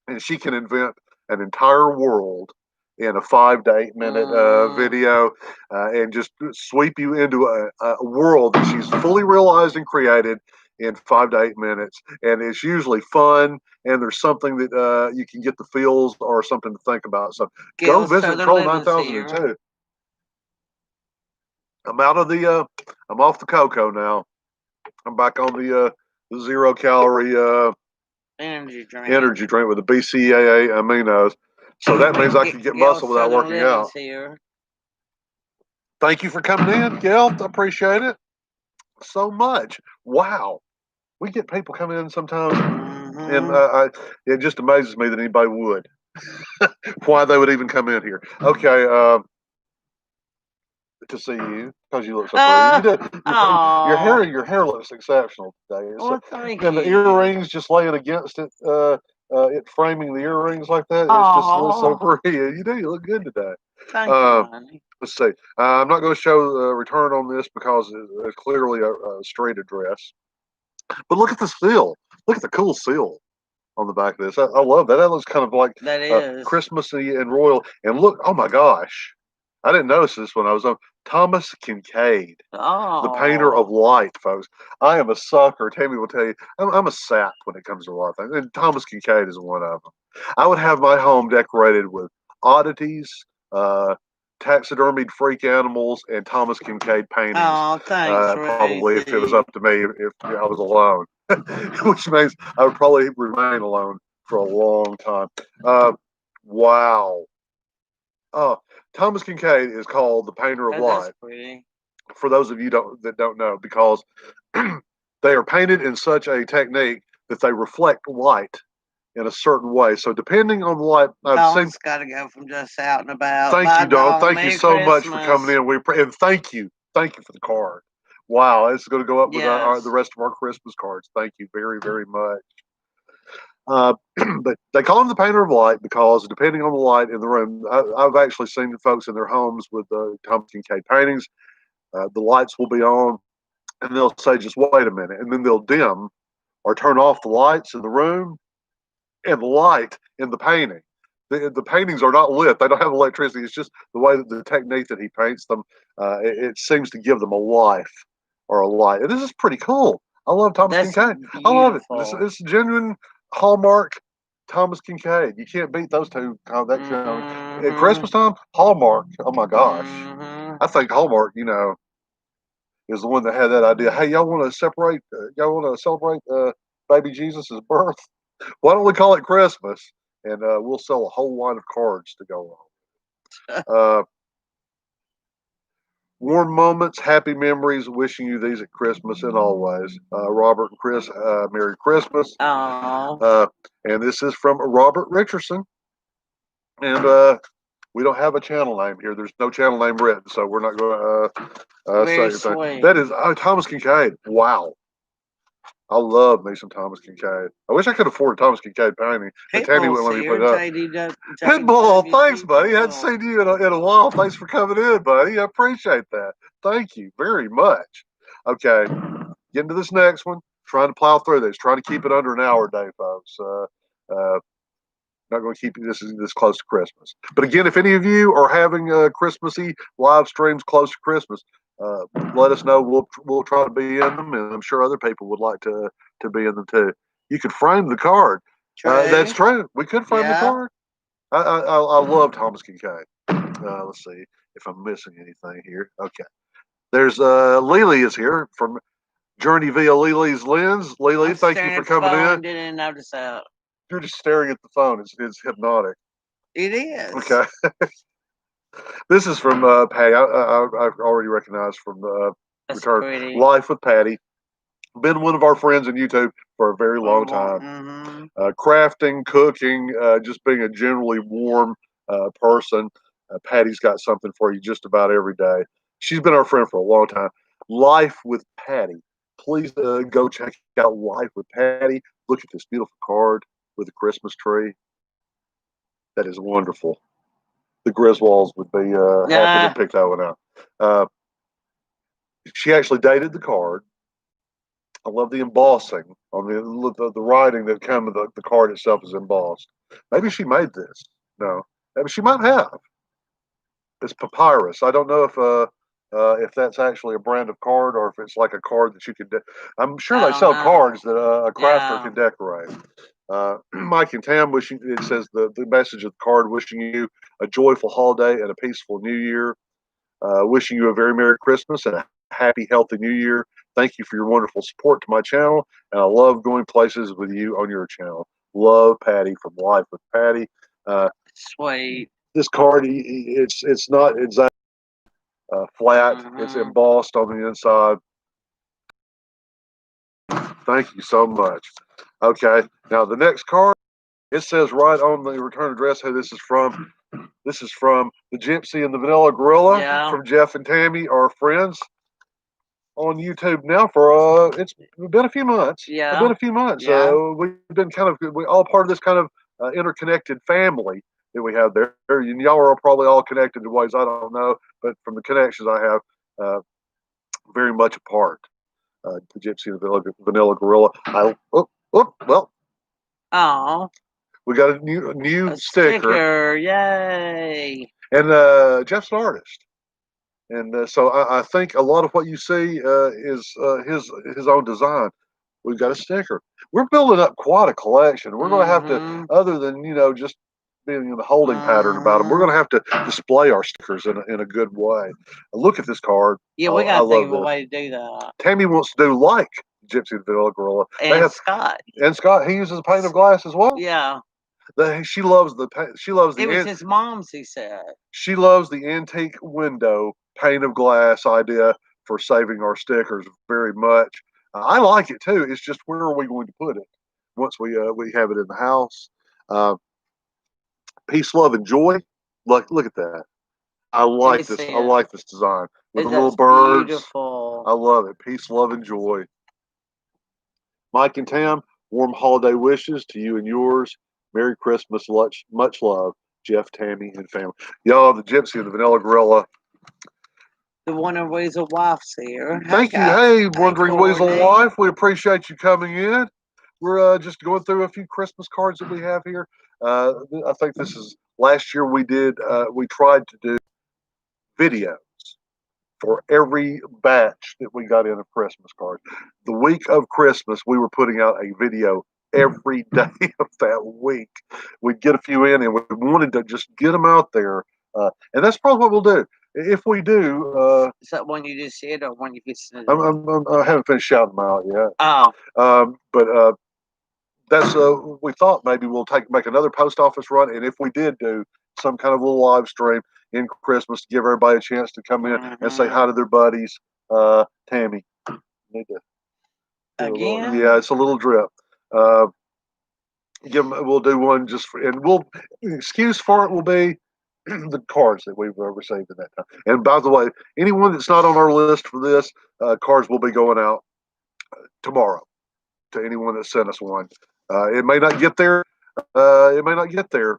and she can invent an entire world in a 5 to 8 minute Mm, video, and just sweep you into a world that she's fully realized and created in 5 to 8 minutes. And it's usually fun, and there's something that you can get the feels or something to think about. So go Gil visit Southern Troll Living's here. 9002. I'm out of I'm off the cocoa now. I'm back on the 0 calorie Energy drink. energy drink with the BCAA aminos. So that means I can get Gil muscle without Southern working out. Living's here. Thank you for coming in, Gail. I appreciate it so much. Wow. We get people coming in sometimes, and Mm-hmm. it just amazes me that anybody would. Why they would even come in here. Okay, to see you because you look so pretty. You do. Oh, Your hair looks exceptional today. well, thank And the you. earrings just laying against it, it framing the earrings like that. It's just looks so Oh, pretty. You do. You look good today. thank you, Uh, honey. let's see. I'm not going to show the return on this because it's clearly a street address. But look at the seal. Look at the cool seal on the back of this. I love that. That looks kind of like That is. Christmassy and royal. And look, oh my gosh, I didn't notice this when I was on Thomas Kincaid, the painter of Oh, light, folks. I am a sucker. Tammy will tell you, I'm a sap when it comes to a lot of things. And Thomas Kincaid is one of them. I would have my home decorated with oddities, uh, taxidermied freak animals, and Thomas Kincaid paintings. oh, thanks, Probably if it was Ruthie. up to me, if I was alone, which means I would probably remain alone for a long time. Wow. Oh, Thomas Kincaid is called the painter of Oh, that's light. pretty. For those of you that don't know, because they are painted in such a technique that they reflect light in a certain way. So depending on the light, I've seen. Dawn's got to go from just out and about. Thank Bye, you, Dawn. Dawn. Thank you Merry so much for Christmas. coming in. And thank you for the card. Wow, it's going to go up with the Yes. rest of our Christmas cards. Thank you very, very much. But they call him the painter of light because depending on the light in the room, I've actually seen folks in their homes with Thomas Kincaid paintings. The lights will be on, and they'll say, "Just wait a minute," and then they'll dim or turn off the lights in the room and the light in the painting. The paintings are not lit; they don't have electricity. It's just the way that the technique that he paints them. It seems to give them a life or a light. And this is pretty cool. I love Thomas That's Kincaid. I love it. beautiful. This genuine Hallmark Thomas Kincaid. You can't beat those two. At Mm-hmm. Christmas time, Hallmark. Oh my gosh, Mm-hmm. I think Hallmark. Is the one that had that idea. Hey, y'all want to separate? Y'all want to celebrate baby Jesus' birth? Why don't we call it Christmas? And we'll sell a whole line of cards to go on. Warm moments, happy memories. Wishing you these at Christmas and always. Robert and Chris, Merry Christmas. Oh, Uh, and this is from Robert Richardson. And we don't have a channel name here. There's no channel name written, so we're not going to say very anything. sweet. That is Thomas Kincaid. Wow. I love me some Thomas Kincaid. I wish I could afford a Thomas Kincaid painting, but Tanny Pitbull's wouldn't let me put here. it up. Pitbull, thanks, buddy. I hadn't seen you in a while. Thanks for coming in, buddy. I appreciate that. Thank you very much. Okay, getting to this next one. Trying to plow through this. Trying to keep it under an hour a day, folks. Not going to keep you this close to Christmas. But again, if any of you are having Christmassy live streams close to Christmas, let us know. We'll try to be in them, and I'm sure other people would like to be in them too. You could frame the card. That's True. true. We could frame the Yeah. card. I love Thomas Kincaid. Let's see if I'm missing anything here. Okay. There's Lily is here from Journey via Lily's lens. Lily, I'm thank you staring for at the coming phone, in. didn't notice that. You're just staring at the phone. It's hypnotic. It is. Okay. This is from Patty. I've already recognized from the That's return. pretty. Life with Patty. Been one of our friends on YouTube for a very long time. Mm-hmm. Crafting, cooking, just being a generally warm person. Patty's got something for you just about every day. She's been our friend for a long time. Life with Patty. Please go check out Life with Patty. Look at this beautiful card with a Christmas tree. That is wonderful. The Griswolds would be happy to pick that one out. She actually dated the card. I love the embossing on the writing that came with the card itself is embossed. Maybe she made this. No, maybe she might have. It's papyrus. I don't know if that's actually a brand of card or if it's like a card that you could. I'm sure I they don't sell know. cards that a crafter Yeah. can decorate. Mike and Tam wishing. It says the message of the card wishing you a joyful holiday and a peaceful New Year. Wishing you a very Merry Christmas and a happy, healthy New Year. Thank you for your wonderful support to my channel, and I love going places with you on your channel. Love, Patty from Life with Patty. Sweet. This card, it's not exactly flat. It's Mm-hmm. embossed on the inside. Thank you so much. Okay, now the next card, it says right on the return address who this is from. This is from the Gypsy and the Vanilla Gorilla from Jeff and Tammy, our friends on YouTube now for it's been a few months. Yeah. It's been a few months. Yeah. We've been we all part of this kind of interconnected family that we have there. And y'all are probably all connected in ways I don't know, but from the connections I have, very much a part. The Gypsy and the Vanilla Gorilla. Well, Oh. we got a new sticker. Yay. And Jeff's an artist. And so I think a lot of what you see is his own design. We've got a sticker. We're building up quite a collection. We're going to have to, other than just being in the holding pattern about them, we're going to have to display our stickers in a good way. Look at this card. Yeah, we got to think of a way to do that. Tammy wants to do like Gypsy and Vanilla Gorilla. And Scott. And Scott, he uses a pane of glass as well. Yeah. She loves the. It was his mom's. He said she loves the antique window pane of glass idea for saving our stickers very much. I like it too. It's just where are we going to put it once we have it in the house? Peace, love, and joy. Look at that. I like this. I like this design with the little birds. Beautiful. I love it. Peace, love, and joy. Mike and Tam, warm holiday wishes to you and yours. Merry Christmas, much love, Jeff, Tammy, and family. Y'all, the Gypsy and the Vanilla Gorilla. The Wonder Weasel wife's here. Thank you. Hey, Wondering Weasel wife. We appreciate you coming in. We're just going through a few Christmas cards that we have here. I think this is last year we tried to do videos for every batch that we got in of Christmas cards. The week of Christmas, we were putting out a video every day of that week. We'd get a few in, and we wanted to just get them out there. And that's probably what we'll do. If we do, is that one you just said, or one you just said? I haven't finished shouting them out yet. Oh, but that's we thought maybe we'll make another post office run, and if we did do some kind of little live stream in Christmas to give everybody a chance to come in and say hi to their buddies. Tammy, need to again? Yeah, it's a little drip. We'll do one and excuse for it will be the cards that we've received in that time. And by the way, anyone that's not on our list for this, cards will be going out tomorrow to anyone that sent us one. It may not get there. It may not get there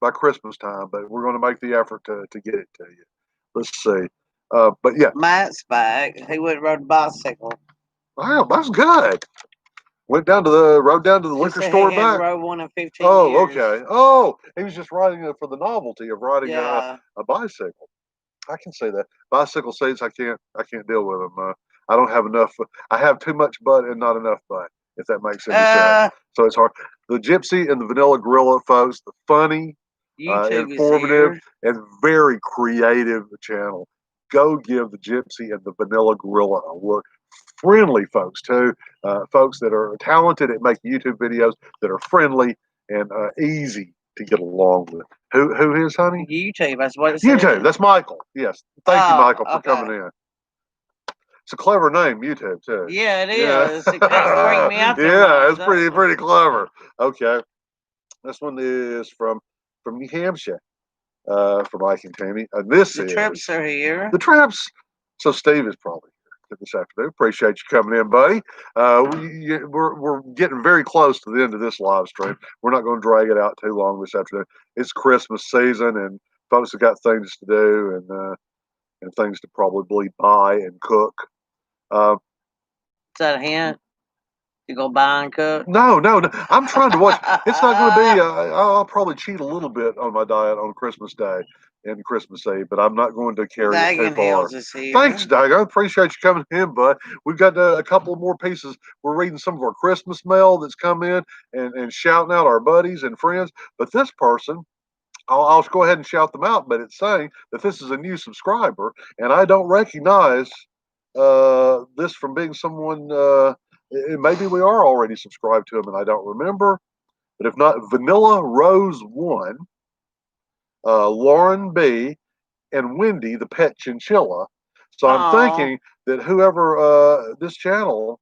by Christmas time, but we're going to make the effort to get it to you. Let's see. But yeah, Matt's back. He went and rode a bicycle. Wow, that's good. Rode down to the liquor store back. Rode one in 15 years. years. Okay. Oh, he was just riding it for the novelty of riding a bicycle. I can say that. Bicycle seats, I can't deal with them. I don't have enough. I have too much butt and not enough butt, if that makes any sense. So it's hard. The Gypsy and the Vanilla Gorilla, folks, the funny, informative, and very creative channel. Go give the Gypsy and the Vanilla Gorilla a look. friendly folks too, folks that are talented at making YouTube videos that are friendly and easy to get along with. Who is, honey? YouTube. That's what it said. YouTube. That's Michael. Yes. Thank you, Oh, Michael, for okay. coming in. It's a clever name, YouTube too. Yeah, it Yeah. is. It kind of freaked me out there. Yeah, once. it's That was- pretty clever. Okay. This one is from New Hampshire, from Mike and Tammy. This The is trips are here. the Traps. So Steve is probably here this afternoon. Appreciate you coming in, buddy. We're getting very close to the end of this live stream. We're not going to drag it out too long this afternoon. It's Christmas season, and folks have got things to do and things to probably buy and cook. Is that a hint? You go buy and cook? No. I'm trying to watch. It's not going to be. I'll probably cheat a little bit on my diet on Christmas Day and Christmas Eve, but I'm not going to carry it too Dagon far. Hills is here. Thanks, Doug. I appreciate you coming in, bud. We've got a couple more pieces. We're reading some of our Christmas mail that's come in and shouting out our buddies and friends. But this person, I'll go ahead and shout them out, but it's saying that this is a new subscriber, and I don't recognize this from being someone. Maybe we are already subscribed to him, and I don't remember. But if not, Vanilla Rose 1, Lauren B, and Wendy, the pet chinchilla. So I'm thinking that whoever this channel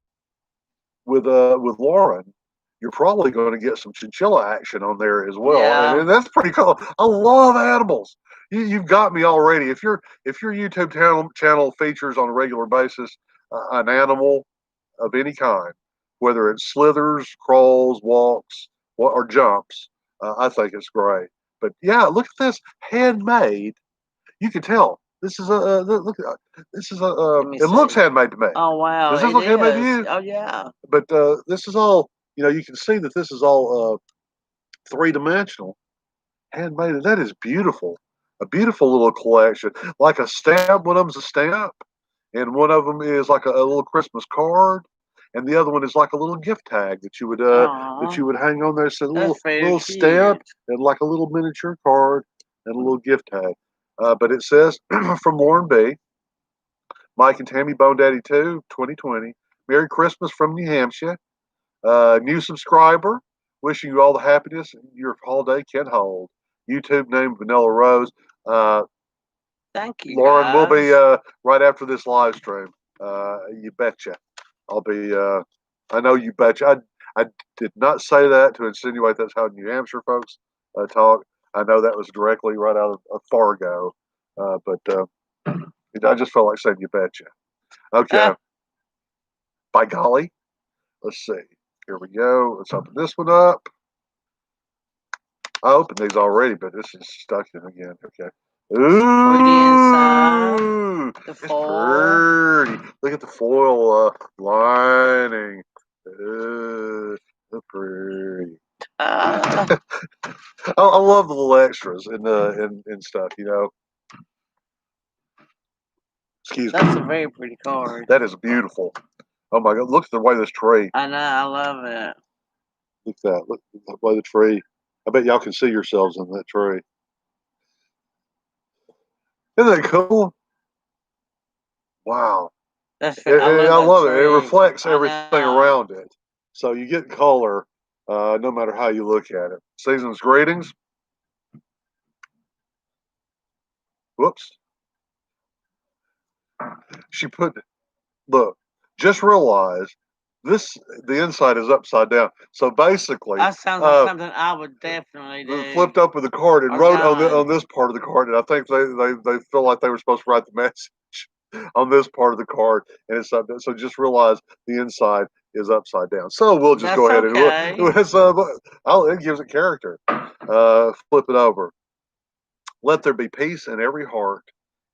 with Lauren, you're probably going to get some chinchilla action on there as well, Yeah. and that's pretty cool. I love animals. You've got me already. If your YouTube channel features on a regular basis an animal of any kind, whether it slithers, crawls, walks, or jumps, I think it's great. But yeah, look at this, handmade. You can tell this is a look. This is a. It looks see. handmade to me. Oh wow! Does this look handmade to you? Oh yeah. But this is all. You can see that this is all three-dimensional, handmade, and that is beautiful. A beautiful little collection, like a stamp. One of them's a stamp, and one of them is like a little Christmas card, and the other one is like a little gift tag that you would hang on there. So a little stamp and like a little miniature card and a little gift tag. But it says from Lauren B, Mike and Tammy Bone Daddy 2, 2020. Merry Christmas from New Hampshire. New subscriber. Wishing you all the happiness your holiday can hold. YouTube name Vanilla Rose. Thank you, Lauren, guys. we'll be right after this live stream. You betcha. I'll be. I know you betcha. I did not say that to insinuate that's how New Hampshire folks talk. I know that was directly right out of Fargo, but I just felt like saying you betcha. Okay. By golly. Let's see. Here we go. Let's open this one up. I opened these already, but this is stuck in again. Okay. Ooh, The it's foil. pretty. Look at the foil lining. So pretty. I love the little extras and stuff. Excuse me. That's a very pretty card. That is beautiful. Oh my God! Look at the way this tree. I know. I love it. Look at that. Look at the way the tree. I bet y'all can see yourselves in that tree. Isn't that cool? Wow. That's I love it. It reflects everything around it. So you get color no matter how you look at it. Season's greetings. Whoops. She put, look, just realize the inside is upside down. So basically, that sounds like something I would definitely do. Flipped up with the card and wrote on this part of the card, and I think they feel like they were supposed to write the message on this part of the card, and it's up. So just realize the inside is upside down. So we'll just go ahead and it gives it character. Flip it over. Let there be peace in every heart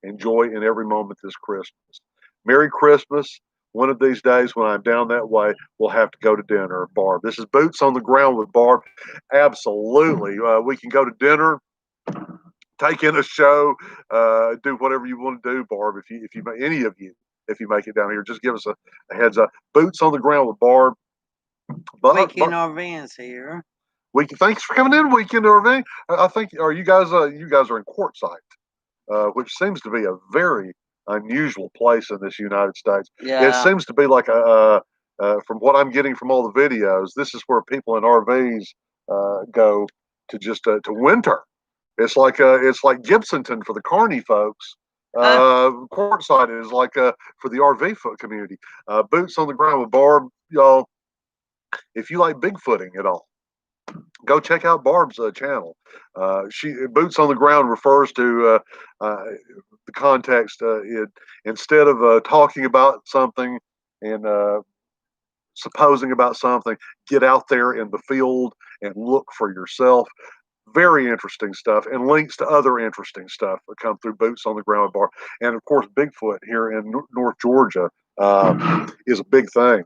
and joy in every moment this Christmas. Merry Christmas. One of these days when I'm down that way, we'll have to go to dinner, Barb. This is Boots on the Ground with Barb. Absolutely. We can go to dinner, take in a show, do whatever you want to do, Barb. If you any of you, if you make it down here, just give us a heads up. Boots on the Ground with Barb. Weekend RV's here. Thanks for coming in, Weekend RV. I think you guys are in Quartzsite, which seems to be a very unusual place in this United States. It Yeah. seems to be like from what I'm getting from all the videos, this is where people in RVs go to just to winter. It's like Gibsonton for the Carney folks. Quartzsite is like for the RV community. Boots on the ground with Barb, y'all. If you like Bigfooting at all, go check out Barb's channel. She Boots on the ground refers to the context. Instead of talking about something and supposing about something, get out there in the field and look for yourself. Very interesting stuff, and links to other interesting stuff that come through Boots on the Ground Bar. And of course, Bigfoot here in North Georgia is a big thing.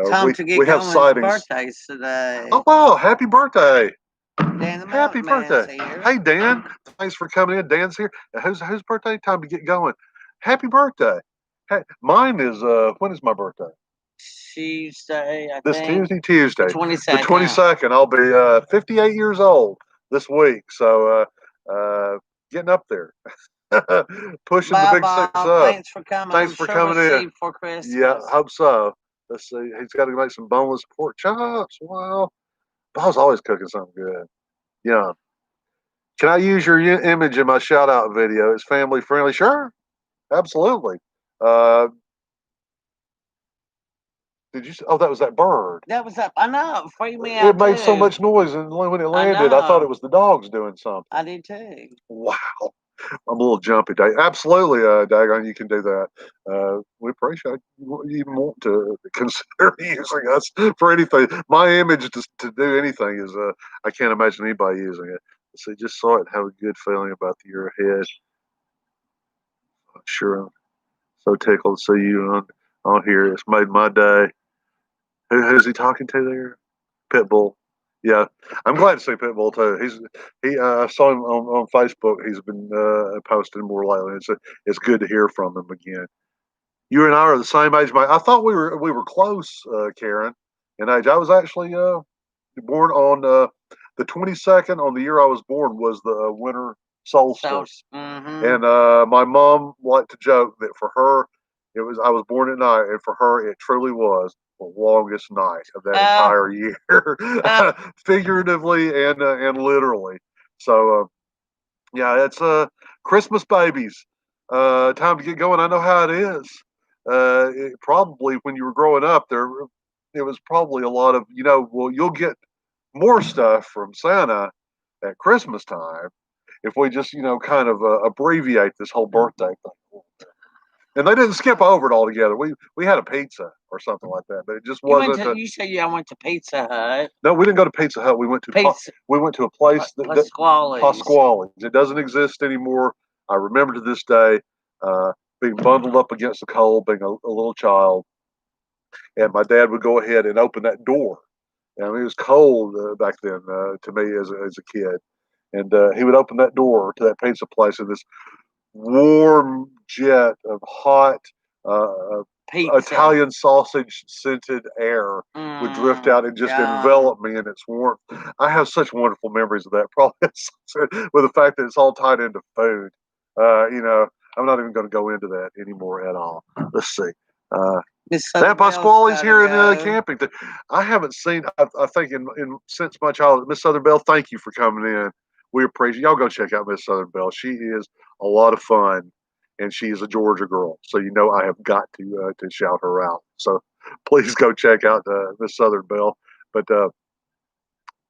Time to get we have going. sightings. Birthdays today. Oh wow! Happy birthday! Dan the Happy Milkman's birthday! here. Hey Dan, thanks for coming in. Dan's here. Whose birthday? Time to get going. Happy birthday! Hey, mine is when is my birthday? Tuesday, I This think. Tuesday. The 22nd. The 22nd. I'll be 58 years old this week. So getting up there. Pushing the big six Bob, up. thanks for coming. Thanks I'm for sure coming we'll see in. you for Christmas. Yeah, I hope so. Let's see. He's got to make some boneless pork chops. Wow. Bob's always cooking something good. Yeah. Can I use your image in my shout out video? It's family friendly. Sure. Absolutely. Uh, did you? Oh, that was that bird. That was up. I know. It freaked me out. It made so too. much noise, and when it I landed, I thought know. it was the dogs doing something. I did too. Wow. I'm a little jumpy, Dag. Absolutely, Dagon, you can do that. We appreciate you even want to consider using us for anything. My image to do anything is, I can't imagine anybody using it. So just saw it, have a good feeling about the year ahead. Sure, I'm so tickled to see you on here. It's made my day. Who's he talking to there? Pitbull. Yeah, I'm glad to see Pitbull too. I saw him on Facebook. He's been posting more lately. It's good to hear from him again. You and I are the same age, mate. I thought we were close, Karen, in age. I was actually born on the 22nd. On the year I was born was the winter solstice, and my mom liked to joke that for her it was I was born at night, and for her it truly was the longest night of that entire year, figuratively and literally. So yeah, it's Christmas babies. Time to get going. I know how it is. Probably when you were growing up, it was probably a lot of well, you'll get more stuff from Santa at Christmas time if we just kind of abbreviate this whole birthday thing. And they didn't skip over it altogether. We had a pizza or something like that, but it just wasn't. You said I went to Pizza Hut. No, we didn't go to Pizza Hut. We went to a place Pasquale's. Pasquale's. It doesn't exist anymore. I remember to this day being bundled up against the cold, being a little child, and my dad would go ahead and open that door. I mean, it was cold back then to me as a kid, and he would open that door to that pizza place, and this warm jet of hot Italian sausage scented air would drift out and just envelop me in its warmth. I have such wonderful memories of that. Probably with the fact that it's all tied into food. I'm not even going to go into that anymore at all. Let's see. That Pasquale's here in Campington. I haven't seen. I think in since my childhood, Miss Southern Belle. Thank you for coming in. We appreciate y'all. Go check out Miss Southern Belle. She is a lot of fun, and she is a Georgia girl. So I have got to shout her out. So please go check out Miss Southern Belle. But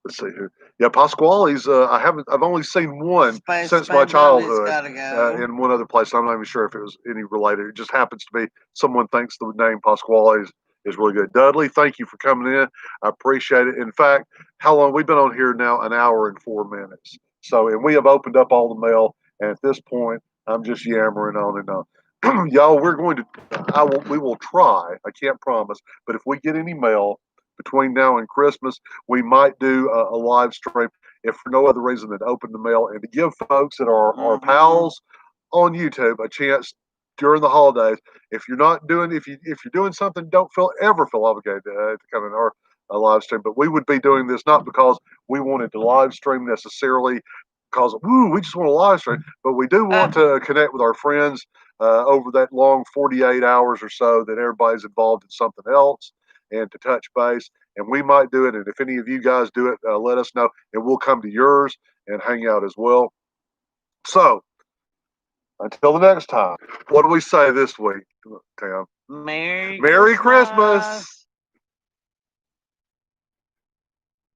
let's see who. Yeah, Pasquale's. I've only seen one since my childhood in one other place. I'm not even sure if it was any related. It just happens to be someone thinks the name Pasquale's is really good. Dudley, thank you for coming in. I appreciate it. In fact, how long we've been on here now? An hour and 4 minutes. So, and we have opened up all the mail. And at this point, I'm just yammering on and on. Y'all, we will try. I can't promise, but if we get any mail between now and Christmas, we might do a live stream, if for no other reason than to open the mail and to give folks that are our pals on YouTube a chance during the holidays. If you're not doing, if you're doing something, don't ever feel obligated to come in our live stream. But we would be doing this not because we wanted to live stream necessarily because we just want to live stream, but we do want to connect with our friends over that long 48 hours or so that everybody's involved in something else, and to touch base. And we might do it. And if any of you guys do it, let us know, and we'll come to yours and hang out as well. So until the next time, what do we say this week, Tam? Merry Christmas.